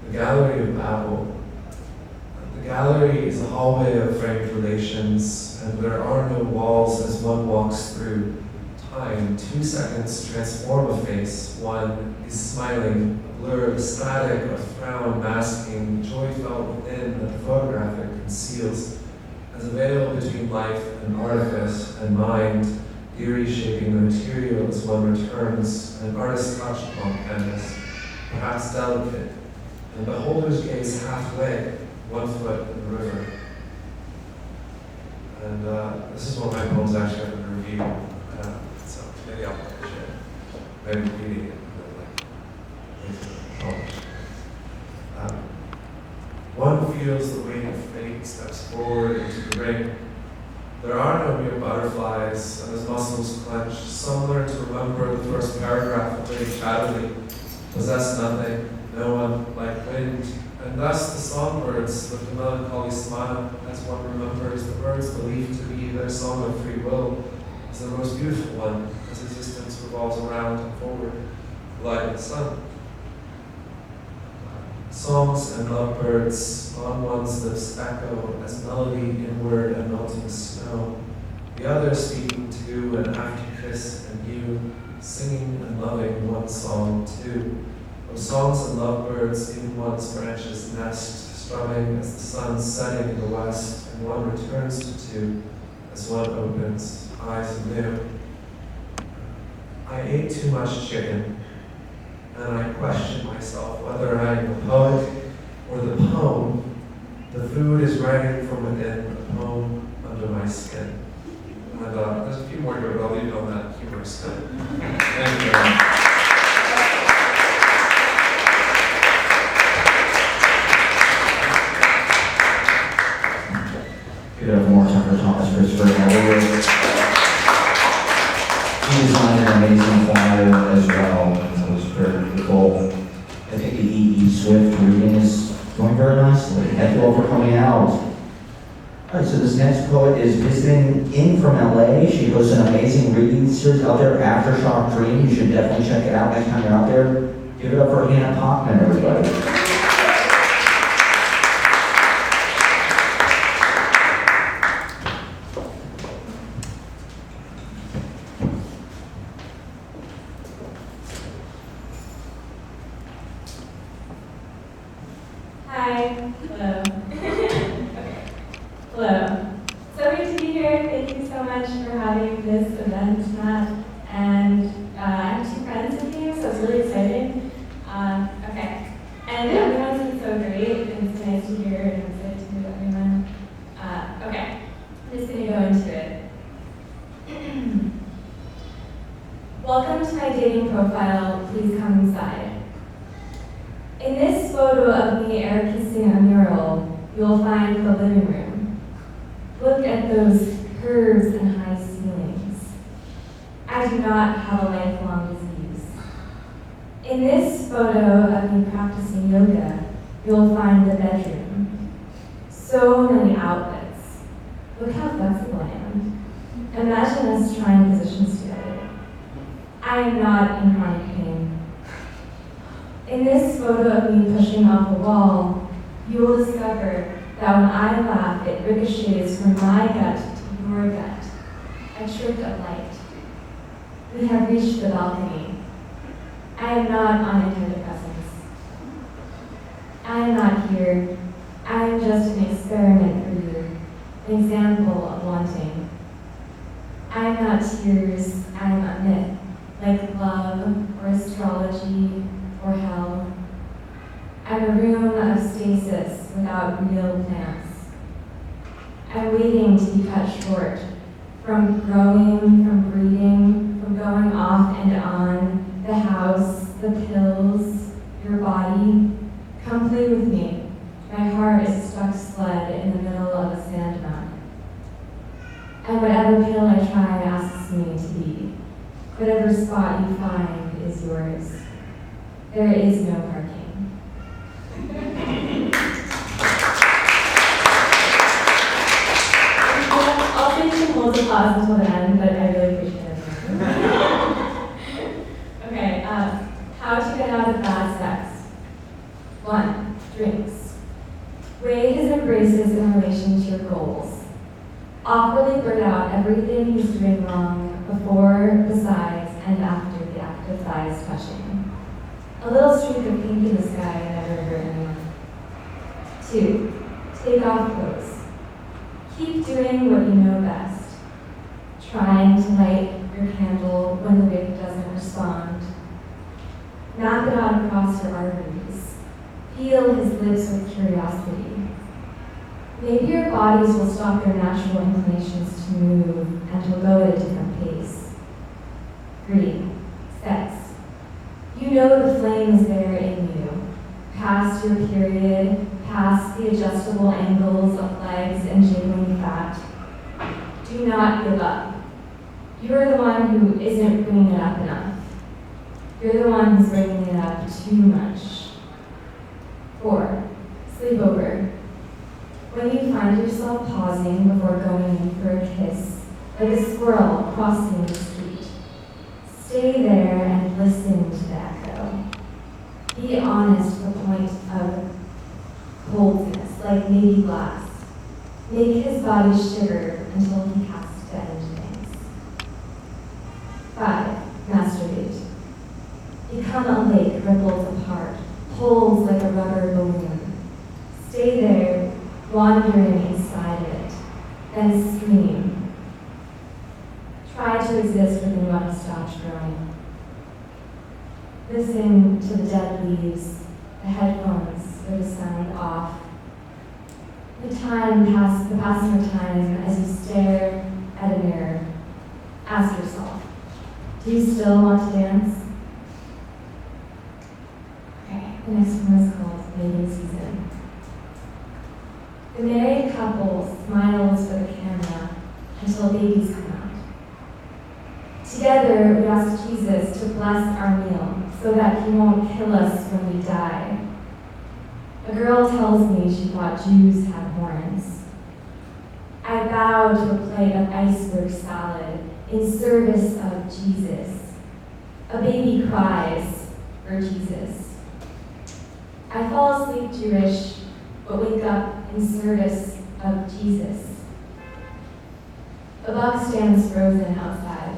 The Gallery of Babel. The gallery is a hallway of framed relations, and there are no walls as one walks through. Time, 2 seconds transform a face. One is smiling, a blur, the static, a frown masking, joy felt within that the photographic conceals. As a veil between life and artifice and mind, theory shaping the material as one returns, an artist touched upon canvas, perhaps delicate, and beholder's gaze halfway, 1 foot in the river. And this is one of my poems actually I'm going to review. So maybe I'll publish it. Maybe reading it and publish. One feels the weight of fate, steps forward into the ring. There are no mere butterflies, and as muscles clench, some learn to remember the first paragraph very shadowy, possess nothing, no one like wind, and thus the songbirds lift a melancholy smile as one remembers the birds believed to be their song of free will is the most beautiful one, as existence revolves around and forward, the light of the sun. Songs and lovebirds on one's lips echo as melody inward and melting snow. The other speaking to an after kiss and you, singing and loving one song too. Of songs and lovebirds in one's branches nest, strumming as the sun's setting in the west, and one returns to two as one opens eyes anew. I ate too much chicken, and I question myself whether I am the poet or the poem. The food is writing from within, a poem under my skin. And there's a few more here, but I'll leave it on that humorous note. Thank you very much. Could have more time for Thomas Christopher. He designed an amazing flyer as well, and it was very cool. I think the E.E. Swift reading is going very nicely. Thank you all for coming out. All right, so this next poet is visiting in from LA. She hosts an amazing reading series out there, Aftershock Dream. You should definitely check it out next time you're out there. Give it up for Hanna Pachman, everybody. Hi. Hello. Okay. Hello. So great to be here. Thank you so much for having this event, Matt. And I have two friends with me, so it's really exciting. Okay. And everyone's been so great, and it's nice to hear and excited to meet everyone. Okay. I'm just going to go into it. Welcome to my dating profile. Please come inside. In this photo of me air kissing a mural, you'll find the living room. Look at those curves and high ceilings. I do not have a lifelong disease. In this photo of me practicing yoga, you'll find the bedroom. So many outlets. Look how flexible I am. Imagine us trying positions together. I am not in chronic pain. In this photo of me pushing off a wall, you will discover that when I laugh, it ricochets from my gut to your gut, a trick of light. We have reached the balcony. I am not on antidepressants. I am not here. I am just an experiment for you, an example of wanting. I am not tears, I am a myth, like love or astrology or hell. I'm a room of stasis without real plants. I'm waiting to be cut short from growing, from breeding, from going off and on, the house, the pills, your body. Come play with me. My heart is stuck sled in the middle of a sand mound. And whatever pill I try asks me to be, whatever spot you find is yours. There is no parking. I'll take some holds applause until the end, but I really appreciate it. Okay, how to get out of bad sex. 1, drinks. Weigh his embraces in relation to your goals. Awkwardly blurt out everything he's doing wrong before, besides, and after the act of thighs touching. A little streak of pink in the sky never hurt anyone. 2, take off clothes. Keep doing what you know best. Trying to light your candle when the wick doesn't respond. Map it out across your arteries. Feel his lips with curiosity. Maybe your bodies will stop their natural inclinations to move and will go at a different pace. 3, sex. You know the flame is there in you, past your period, past the adjustable angles of legs and jiggling fat. Do not give up. You're the one who isn't bringing it up enough. You're the one who's bringing it up too much. 4, sleepover. When you find yourself pausing before going in for a kiss, like a squirrel crossing the street, stay there and listen to the echo. Be honest to the point of coldness, like maybe glass. Make his body shiver until he has to end things. 5, masturbate. Become a lake rippled apart, pulls like a rubber balloon. Stay there, wandering inside it, then scream. Try to exist within what has stopped growing. Listen to the dead leaves, the headphones with the sound off. The passing of time as you stare at a mirror. Ask yourself, do you still want to dance? Okay, the next one is called Mating Season. The married couple smiles for the camera until babies come out. Together, we ask Jesus to bless our meal so that he won't kill us when we die. A girl tells me she thought Jews had horns. bow to a plate of iceberg salad in service of Jesus. A baby cries for Jesus. I fall asleep Jewish, but wake up in service of Jesus. A buck stands frozen outside.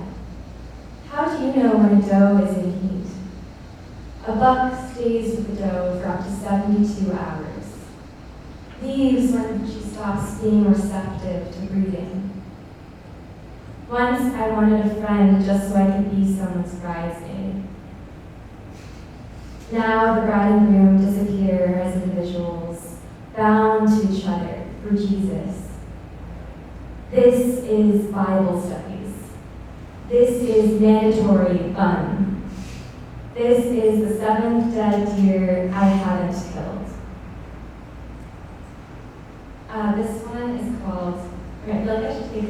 How do you know when a dough is in heat? A buck stays with the dough for up to 72 hours. Leaves when she stops being receptive to breathing. Once I wanted a friend just so I could be someone's bridesmaid. Now the bride and groom disappear as individuals, bound to each other for Jesus. This is Bible studies. This is mandatory fun. This is the seventh dead deer I haven't killed. This one is called, okay, I feel like I should take a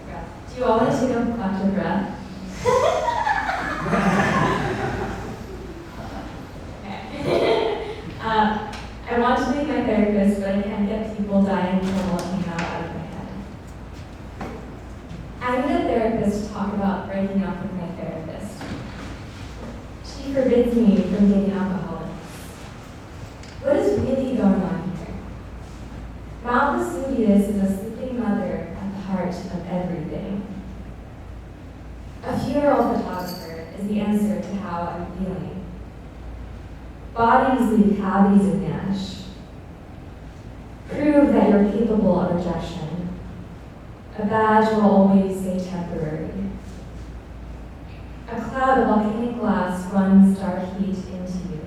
breath. Do you all want to take a collective breath? Okay. I want to be my therapist, but I can't get people dying from walking out of my head. I need a therapist to talk about breaking up with my therapist. She forbids me from dating alcoholics. What is really going on here? Mount Vesuvius is a sleeping mother at the heart of everything. A funeral photographer is the answer to how I'm feeling. Bodies leave cavities and vanish. Prove that you're capable of rejection. A badge will always say temporary. A cloud of volcanic glass runs dark heat into you.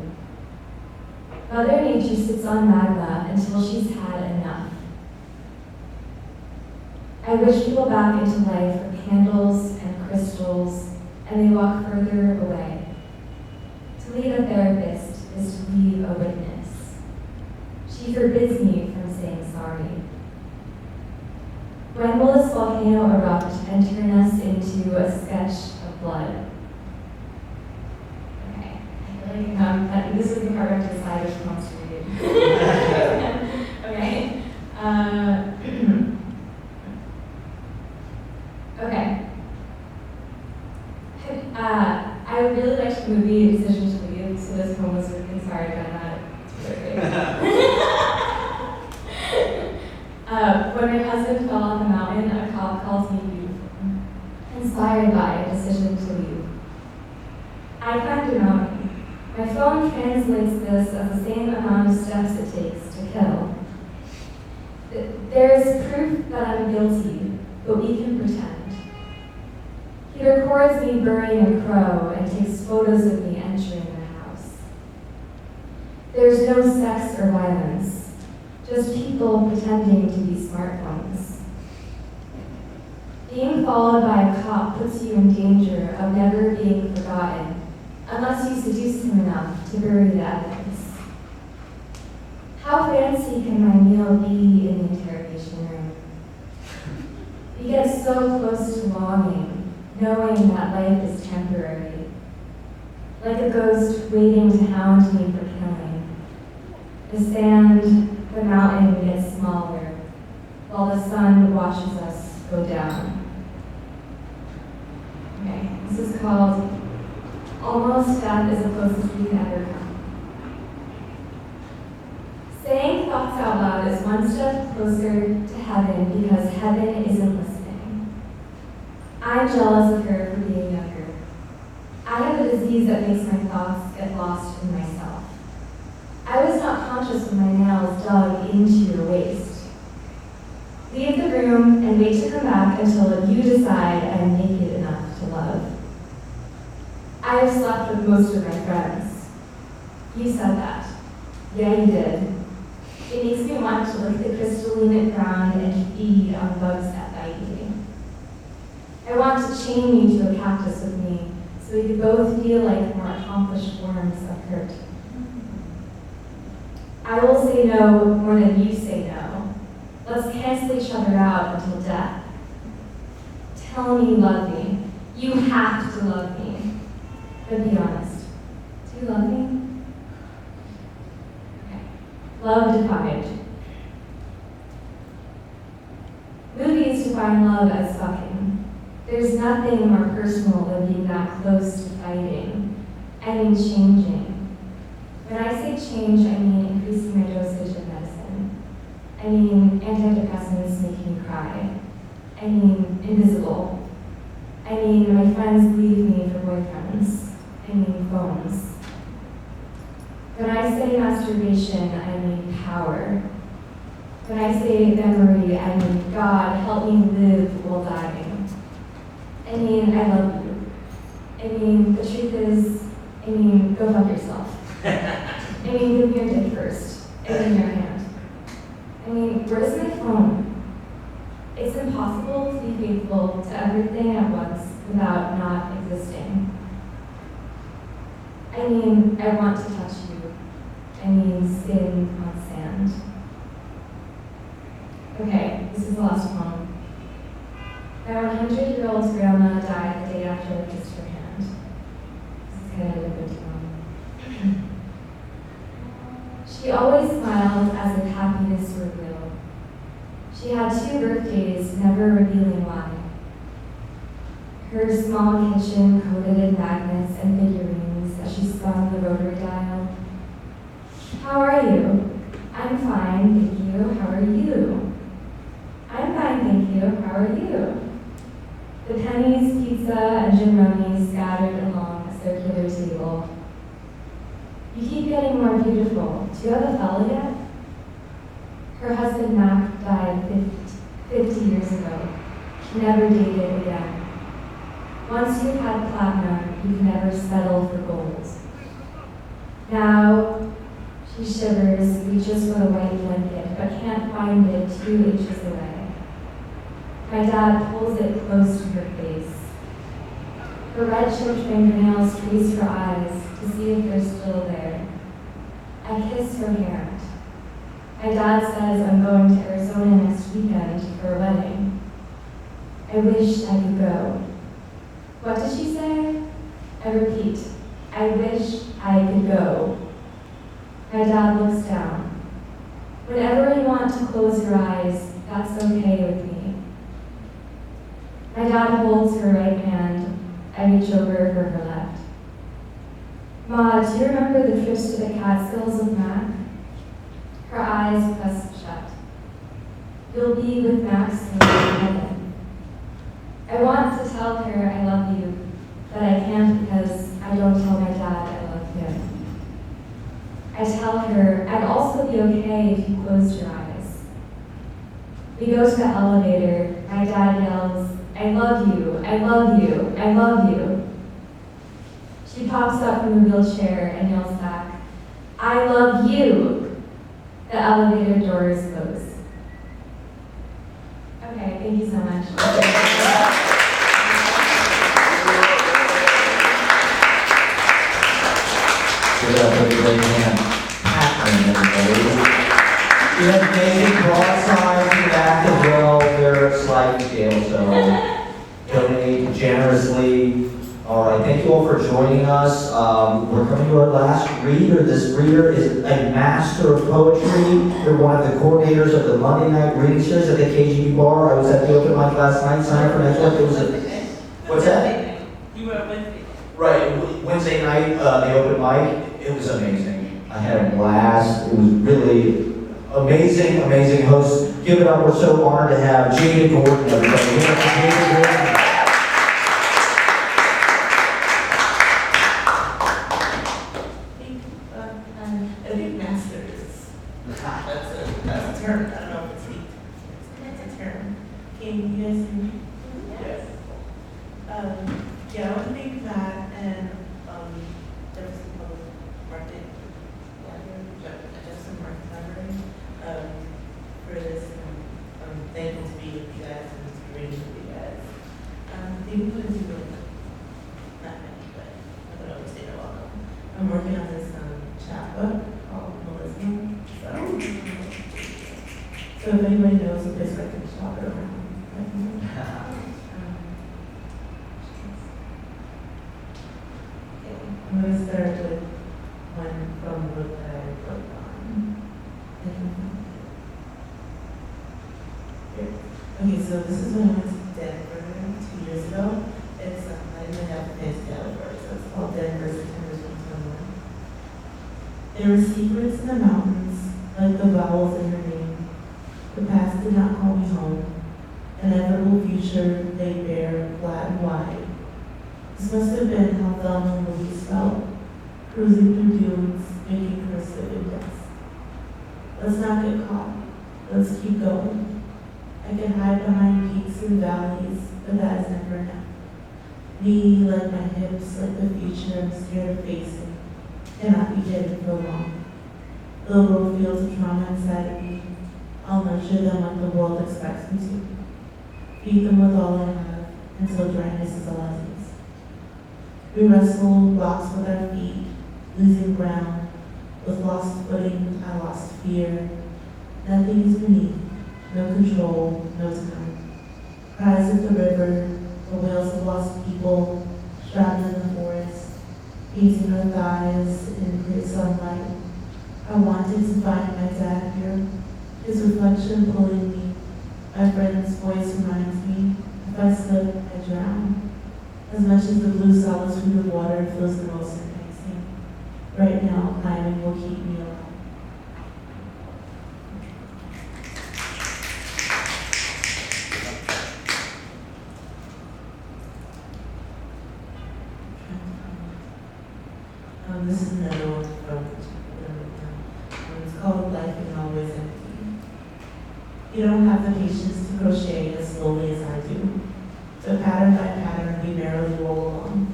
Mother Nature sits on magma until she's had enough. I wish people back into life for candles and crystals, and they walk further away. To leave a therapist is to leave a witness. She forbids me from saying sorry. When will this volcano erupt and turn us into a sketch of blood? Okay, I feel like this is the part where I have to decide which one to read. Okay. Okay. I really liked the movie Decision to Leave, so this poem was really inspired by that. When my husband fell off the mountain, a cop calls me beautiful, inspired by a decision to leave. I climbed a mountain. My phone translates this as the same amount of steps it takes to kill. There's proof that I'm guilty, but we can pretend. He records me burying a crow and takes photos of me entering the house. There's no sex or violence, just people pretending to be smartphones. Being followed by a cop puts you in danger of never being forgotten, unless you seduce him enough to bury the evidence. How fancy can my meal be in the interrogation room? We get so close to longing, knowing that life is temporary, like a ghost waiting to hound me for killing. The sand, the mountain gets smaller, while the sun watches us go down. Okay, this is called Almost Death is the Closest We Can Ever Come. Saying thoughts out loud is one step closer to heaven because heaven isn't listening. I'm jealous of her for being younger. I have a disease that makes my thoughts get lost in myself. I was not conscious when my nails dug into your waist. Leave the room and wait to come back until you decide I'm naked enough to love. I have slept with most of my friends. You said that. Yeah, you did. It makes me want to lick the crystalline ground and feed on bugs that bite you. I want to chain you to a cactus with me so we could both feel like more accomplished forms of hurt. I will say no more than you say no. Let's cancel each other out until death. Tell me you love me. You have to love me. But be honest. Do you love me? Okay. Love defined. Movies personal than being that close to fighting. I mean changing. When I say change, I mean increasing my dosage of medicine. I mean antidepressants make me cry. I mean invisible. I mean my friends leave me for boyfriends. I mean phones. When I say masturbation, I mean power. When I say memory, I mean God, help me live while dying. I mean I love you. I mean the truth is, I mean go fuck yourself. I mean give me your dick first. I mean your hand. I mean where's my phone? It's impossible to be faithful to everything at once without not existing. I mean I want to touch you. I mean skin on sand. Okay, this is the last poem. My 100-year-old grandma died the day after I kissed her hand. This is kind of a good poem. She always smiled as if happiness were real. She had 2 birthdays, never revealing why. Her small kitchen coated in magnets and figurines as she spun the rotary dial. How are you? I'm fine, thank you. How are you? I'm fine, thank you. How are you? The pennies, pizza, and gin rummies scattered along a circular table. You keep getting more beautiful. Do you have a fella yet? Her husband Mac died 50 years ago. She never dated again. Once you've had platinum, you can never settle for gold. Now, she shivers, reaches for the white blanket, but can't find it 2 inches away. My dad pulls it close to her face. Her red-chipped fingernails trace her eyes to see if they're still there. I kiss her hand. My dad says I'm going to Arizona next weekend for a wedding. I wish I could go. What did she say? I repeat, I wish I could go. My dad looks down. Whenever you want to close your eyes, that's okay with me. My dad holds her right hand. I reach over for her left. Ma, do you remember the trips to the Catskills with Mac? Her eyes pressed shut. You'll be with Mac soon in heaven. I want to tell her I love you, but I can't because I don't tell my dad I love him. I tell her I'd also be okay if you closed your eyes. We go to the elevator. My dad yells, I love you, I love you, I love you. She pops up from the wheelchair and yells back, I love you. The elevator doors close. Okay, thank you so much. Give it up for the great man, Pachman, everybody. We have David Broadside in the back as well. They're slightly scale, so donate generously. All right, thank you all for joining us. We're coming to our last reader. This reader is a master of poetry. They're one of the coordinators of the Monday night reading series at the KGB bar. I was at the open mic last night. Sign up for next week. It was a, what's that? You were Wednesday. Right, Wednesday night, the open mic. It was amazing. I had a blast. It was really amazing, amazing hosts. Give it up. We're so honored to have Jada Gordon, everybody. Give it up for Jada Gordon. I think master is, that's a term, I don't know if it's a term. Can you guys hear me? Yes. Yeah, I want to thank Matt and Jefferson Market Jefferson Market Library for this. I'm thankful to be with you guys and to read with you guys. The input is really not many, but I don't overstay their welcome. I'm working on this chapbook called Melissa. So if anybody knows a place I can shop it around, let me know. I'm going to start with one from the book that I wrote on. Okay, so this is when I went to Denver 2 years ago. It's 10, verse 10 to 21. There were secrets in the mountains, like the vowels in her name. The past did not call me home. An inevitable future lay bare, flat and wide. This must have been how Thelma and Louise felt, cruising through dunes, making cursive indents. Let's not get caught. Let's keep going. I can hide behind peaks and valleys, but that is never enough. Me, like my hips, like the future I'm scared of facing, cannot be hidden for long. The world feels the trauma inside of me. I'll nurture them like the world expects me to. Feed them with all I have, until dryness is all I taste. We wrestle blocks with our feet, losing ground. With lost footing, I lost fear. Nothing is beneath, no control, no time. Cries of the river, the wails of lost people, shrouded in the forest, painting our thighs in clear sunlight. I wanted to find my dad here, his reflection pulling me. My friend's voice reminds me, if I slip, I drown. As much as the blue solitude of water feels the most enticing, right now climbing will keep me alive. This is another one from it's called Life is Always Empty. You don't have the patience to crochet as slowly as I do. So pattern by pattern, we merrily roll along.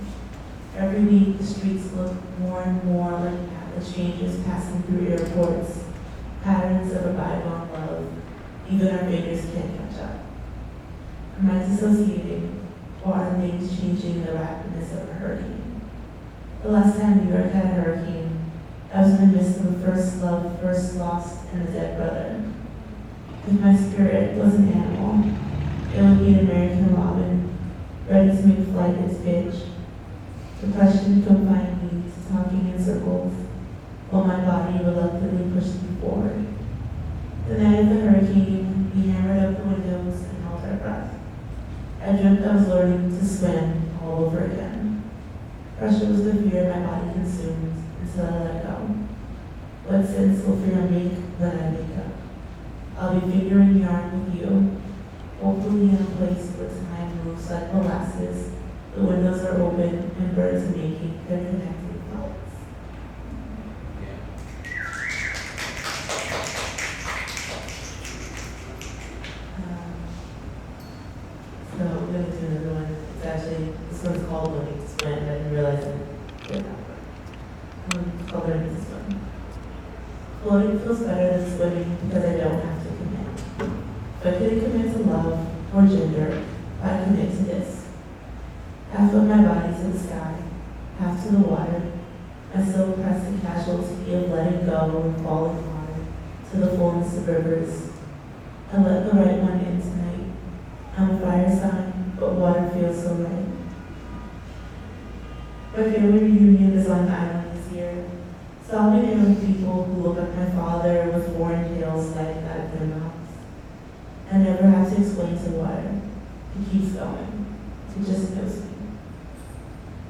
Every week, the streets look more and more like strangers passing through airports, patterns of a bygone love. Even our fingers can't catch up. Am I dissociating, or are things changing the rapidness of a hurricane? The last time New York had a hurricane, I was in the midst of a first love, first lost, and a dead brother. If my spirit was an animal, it would be an American robin, ready to make flight its pitch. Depression confined me to talking in circles, while my body reluctantly pushed me forward. The night of the hurricane, we hammered up the windows and held our breath. I dreamt I was learning to swim all over again. Pressure was the fear my body consumed until I let go. What sense will fear make when I wake up? I'll be figuring yarn with you, hopefully in a place where time moves like molasses, the windows are open, and birds are making their connecting thoughts. So I'm going to do another one. It's actually, this one's called Learning to Swim. I didn't realize it. It's called Learning to Swim. Floating feels better than swimming because I don't have to commit. If I couldn't commit to love or gender, I commit to this. Half of my body to the sky, half to the water. I still press the casualty of letting go and falling hard to the fullness of rivers. I let the right one in tonight. I'm a fire sign, but water feels so right. My family reunion is on the island this year. So I'll be there with people who look like my father with foreign tales sliding out of their mouths. I never have to explain to water. It keeps going. It just knows me.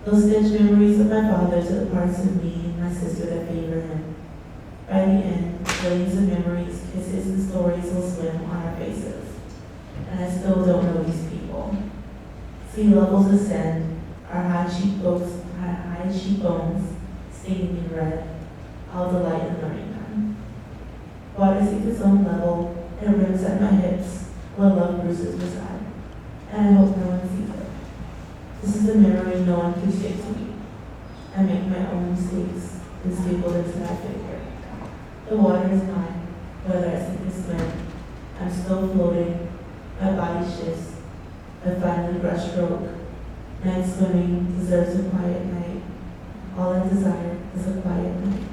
They'll stitch memories of my father to the parts of me and my sister that favor him. By the end, billions of memories, kisses, and stories will swim on our faces. And I still don't know these people. Sea levels ascend, our high cheekbones staining in red. I'll delight in learning them. Water seeks its own level, it rims at my hips, where love bruises reside. And I hope no one sees it. This is a memory no one can take to me. I make my own mistakes and staple into that figure. The water is mine, whether I sink or swim. I'm still floating, my body shifts. I finally brushstroke. Night swimming deserves a quiet night. All I desire is a quiet night.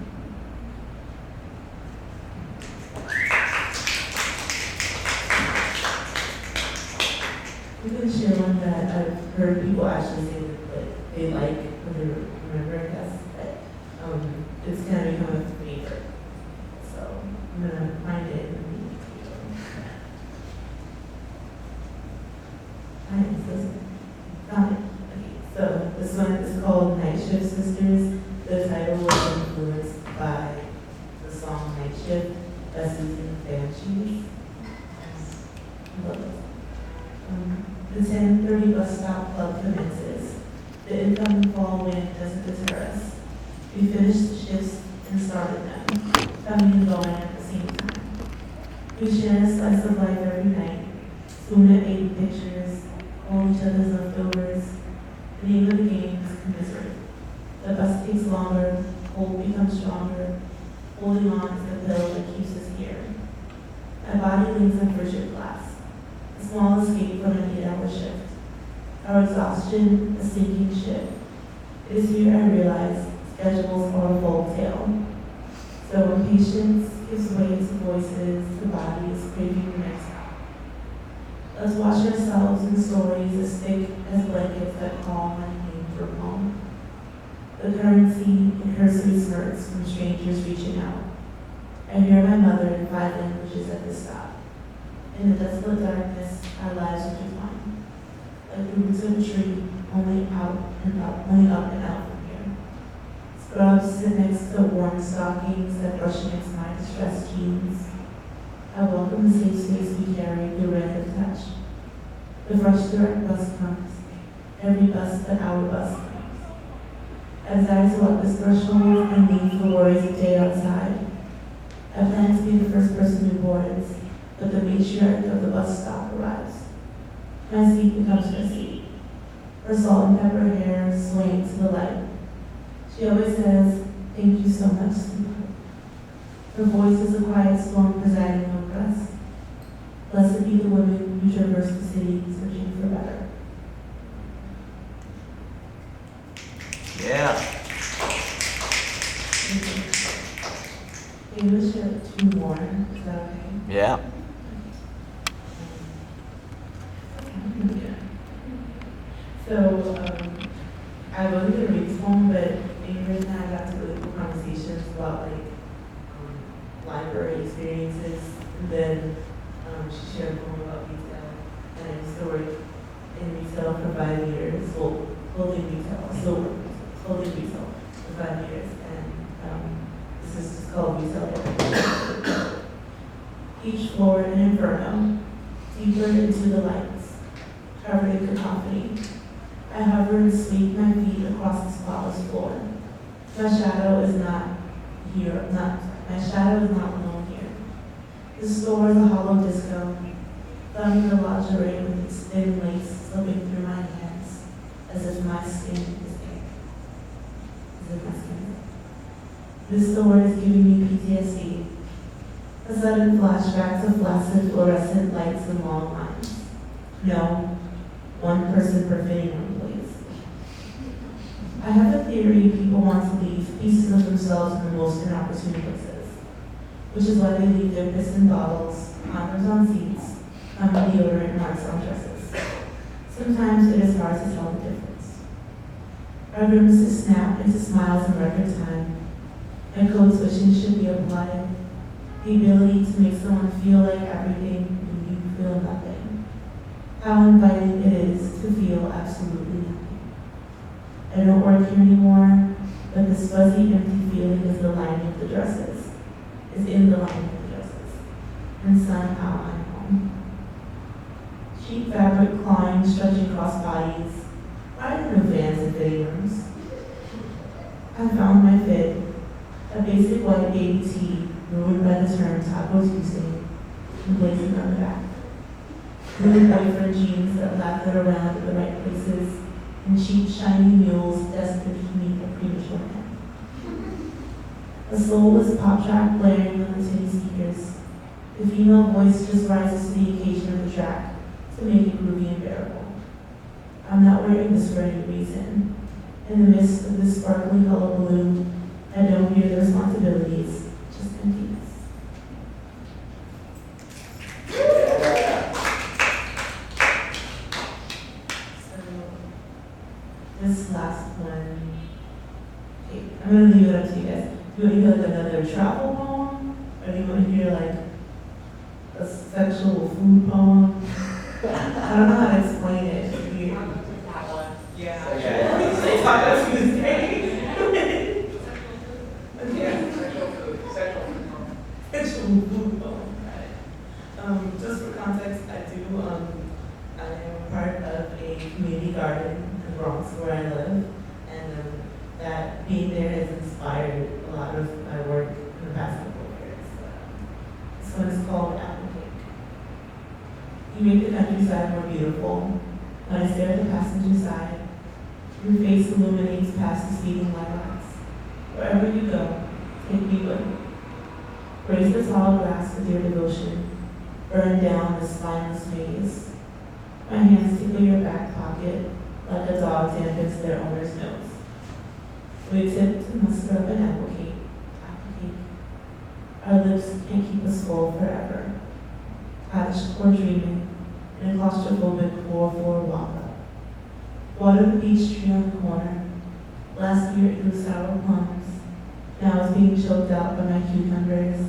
I'm going to share one that I've heard people actually say that they like when they remember, I guess. But it's going to become a favorite. So I'm going to find it and read it to you. Hi, found it. Okay, so this one is called called Night Shift Sisters. The title was influenced by the song Night Shift by Susan Banshees. I love it. The 10:30 bus stop club commences. The incoming fall wind doesn't deter us. We finished the shifts and started them, coming and going at the same time. We share a slice of life every night, spoon at baby pictures, hold each other's leftovers. The name of the game is commiserate. The bus takes longer, cold becomes stronger, holding on is the pill that keeps us here. My body leans on frigid glass, a small escape from an 8-hour shift. Our exhaustion, a sinking ship. It is here I realize schedules are a folk tale. So when patience gives way to voices, the body is craving the next hour. Let's wash ourselves in stories as thick as blankets that call my name from home. The currency in cursory smirks from strangers reaching out. I hear my mother in 5 languages at the stop. In the desolate darkness, our lives intertwine. Like the roots of a tree, only up and out from here. Scrubs sit next to warm stockings that brush against my distressed jeans. I welcome the safe space we carry through random touch. The fresh direct bus comes, every bus but our bus comes. As I walk this threshold and leave the worries of day outside, I plan to be the first person who boards, but the matriarch of the bus stop arrives. My seat becomes her seat. Her salt and pepper hair swaying to the light. She always says, "Thank you so much, sweetheart." Her voice is a quiet storm presiding over us. Blessed be the women who traverse the city searching for better. Yeah. Maybe we'll share 2 more. Is that okay? Yeah. So, I wasn't going to read this poem, but Ingrid and I got to really cool conversations about library experiences. And then she shared a poem about retail. And I used to work in retail for 5 years. Well, clothing retail. I still work in clothing retail for 5 years. And this is just called retail. Each floor an inferno, deeper into the lights, covered in cacophony. I hover and sweep my feet across the spotless floor. My shadow is not here, my shadow is not alone here. The store is a hollow disco, thumbing the lingerie with its thin lace slipping through my hands, as if my skin is ink. As if my skin is ink. This store is giving me PTSD. A sudden flashback to flaccid fluorescent lights and long lines. No, one person per fitting room, please. I have a theory people want to leave pieces of themselves in the most inopportune places, which is why they leave their piston bottles, condoms on seats, deodorant marks on dresses. Sometimes it is hard to tell the difference. Our grimaces snap into smiles in record time. My code switching should be applied. The ability to make someone feel like everything when you feel nothing. How inviting it is to feel absolutely nothing. I don't work here anymore, but this fuzzy, empty feeling is the lining of the dresses, is in the lining of the dresses. And somehow I'm home. Cheap fabric clawing, stretching across bodies. Why are there no vans and fitting rooms? I found my fit, a basic white baby tee ruined by the term Taco Tuesday, and blazing on the back. Blue boyfriend jeans that lather around at the right places, and cheap, shiny mules destined to meet a premature end. A soulless pop track blaring on the tin speakers. The female voice just rises to the occasion of the track to make it groovy and bearable. I'm not wearing this for any reason. In the midst of this sparkling hullabaloo, I don't hear the responsibilities, just emptiness. This last one, okay, I'm going to leave it up to you guys. Do you want to hear like another travel poem? Or do you want to hear like a sexual food poem? I don't know how to explain it. Yeah. Okay. Taco Tuesday. to. I am part of a community garden in the Bronx where I live, and that being there has inspired a lot of my work in the past couple of years. This one is called Apple Cake. You make the countryside more beautiful. When I stare at the passenger side, your face illuminates past the speeding lights. Wherever you go, take me with you. Raise the tall grass with your devotion. Burn down the spineless maze. My hands tickle your back pocket like a dog dampens their owner's nose. We tip to muster up an apple cake. Our lips can't keep us full forever. Hatched or dreaming in a claustrophobic 4-4 walk-up. Water the beech tree on the corner. Last year it grew sour plums. Now it's being choked out by my cucumbers.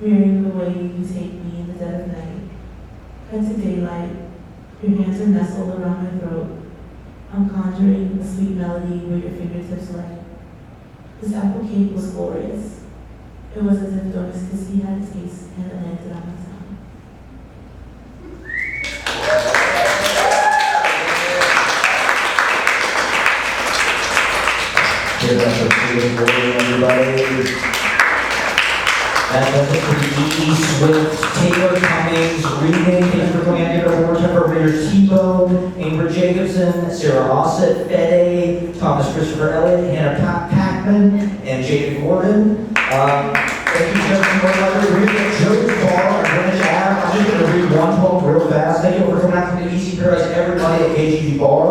Mirroring the way you take me in the dead of night. Cut to daylight. Your hands are nestled around my throat. I'm conjuring a sweet melody where your fingertips lay. This apple cake was glorious. It was as if Doris Kissy had a taste and it landed on my tongue. Give us a big word, everybody. That does it for the Swift, Taylor Cummings, reading. Thank you for coming out here to Wartime Readers tbone, Ingrid Jacobsen, Sarah Osit, Fede, Thomas Christopher Elliot, Hanna Pachman, and Jada Gordon. Thank you, Jefferson. We're reading at Joe's Bar on Greenwich Ave. I'm just going to read one poem real fast. Thank you for coming out from the Easy Paradise, everybody at KGB Bar.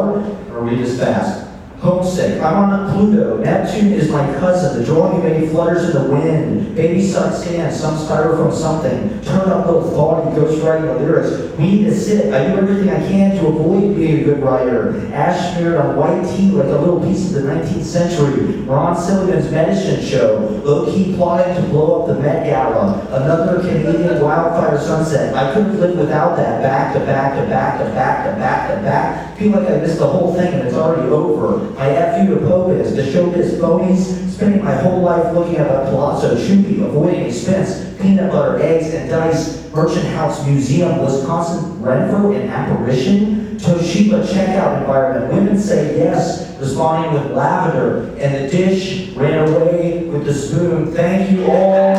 I'll read this fast. Homesick. I'm on Pluto. Neptune is my cousin. The drawing you made flutters in the wind. Baby sun sand, some styrofoam something. Turn up little thoughty ghostwriting the lyrics. We need to sit. I do everything I can to avoid being a good writer. Ash smeared on white tea like a little piece of the 19th century. Ron Sillivan's medicine show. Low-key plotting to blow up the Met Gala. Another Canadian wildfire sunset. I couldn't live without that. Back to back to back to back to back to back. Feel like I missed the whole thing and it's already over. My FU to POBIS, to showbiz phonies, spending my whole life looking at a Palazzo Chupi, avoiding expense, peanut butter, eggs, and dice, Merchant House Museum, Wisconsin, Renfrew, an apparition, Toshiba checkout environment, women say yes, responding with lavender, and the dish ran away with the spoon. Thank you all.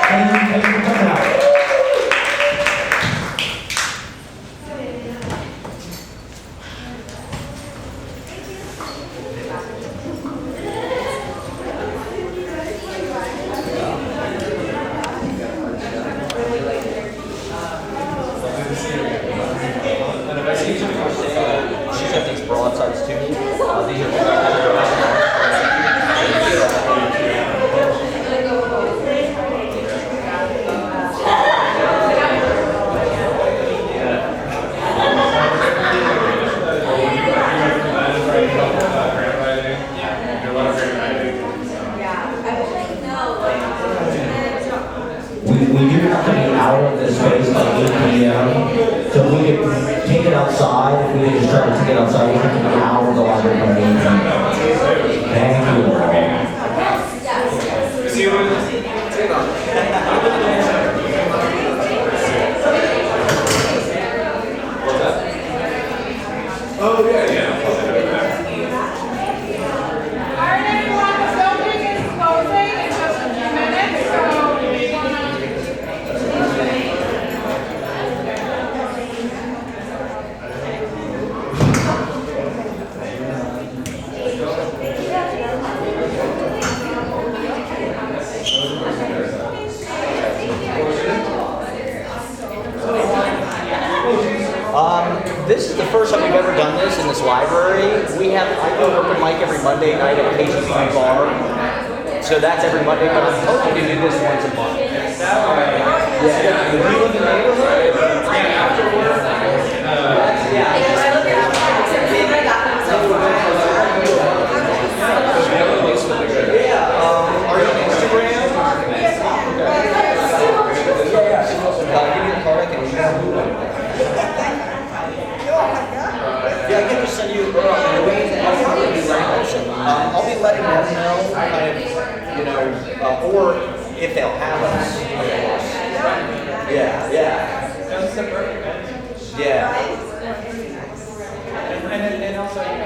Thank you for coming out. We do have to be out of this space by 8 p.m. So if we could take it outside, if we could just try to take it outside, we have to be out of the library by 8 p.m. Thank you. Oh, yeah. This is the first time we've ever done this in this library. I do an open mic every Monday night at KGB Bar. So that's every Monday, but I'm hoping to do this once a month. Yeah. Do you live in the neighborhood? Are you on Instagram? Give me the card, I can email you. Yeah, I can just send you I'll be letting them know, kind of, or if they'll have us. Yeah, yeah. That's the perfect match. Yeah. And also, you can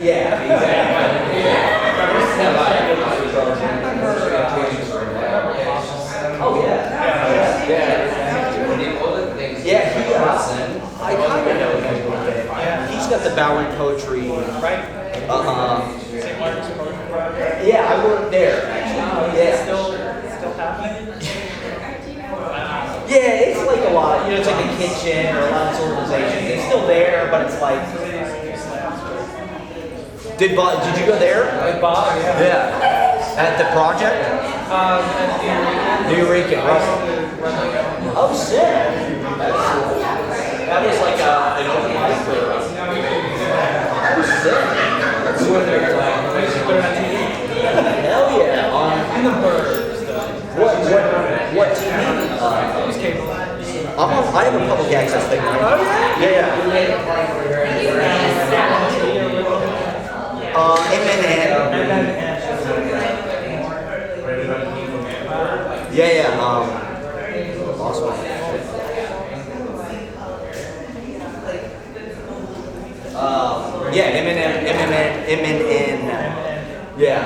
Yeah, exactly. Oh, yeah. Yeah, he, I kind of know him a little bit. He's got the Bowen Poetry. right? St. Mark's Poetry Project. Yeah, I worked there, actually. Yeah. Still happening? Yeah, it's like a lot. You know, it's like the kitchen or a lot of these organizations. It's still there, but it's like. Did you go there? Like Bob, yeah. Yeah. At the project? At New Eureka. Oh, sick. That was like an open mic. That was sick. That's what they're like. Hell yeah. In the bird. What TV? It was cable. I have a public access thing. Right? Oh, yeah? Yeah. MNN. Yeah. Awesome. Yeah, MNN. Yeah.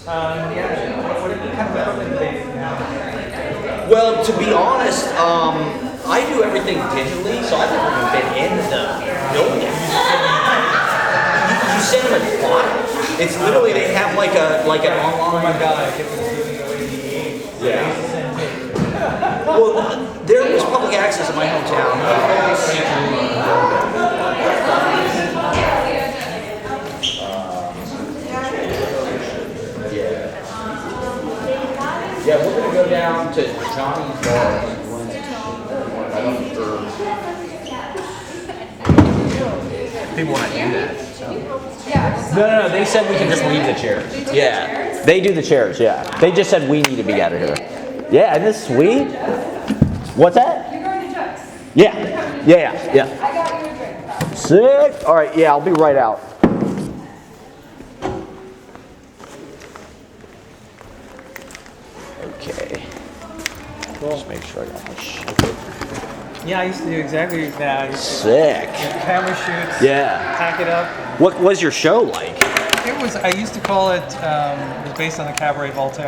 What kind of equipment do they have? Well, to be honest, I do everything digitally, so I've never even been in the building. You send them a file. It's literally they have like an online. Oh my God, I kept giving away the age. Yeah. Well, there was public access in my hometown. Yeah, we're gonna go down to Johnny's bar. People want to do that. No. They said we can just leave the chairs. Yeah, they do the chairs. Yeah, they just said we need to be out of here. Yeah, isn't this sweet? What's that? You're going to Chuck's. Yeah. I got you a drink. Sick. All right. Yeah, I'll be right out. Okay. Just make sure I got my shit. Yeah, I used to do exactly that. I used to Sick. camera shoots, Yeah. pack it up. What was your show like? I used to call it, it was based on the Cabaret Voltaire.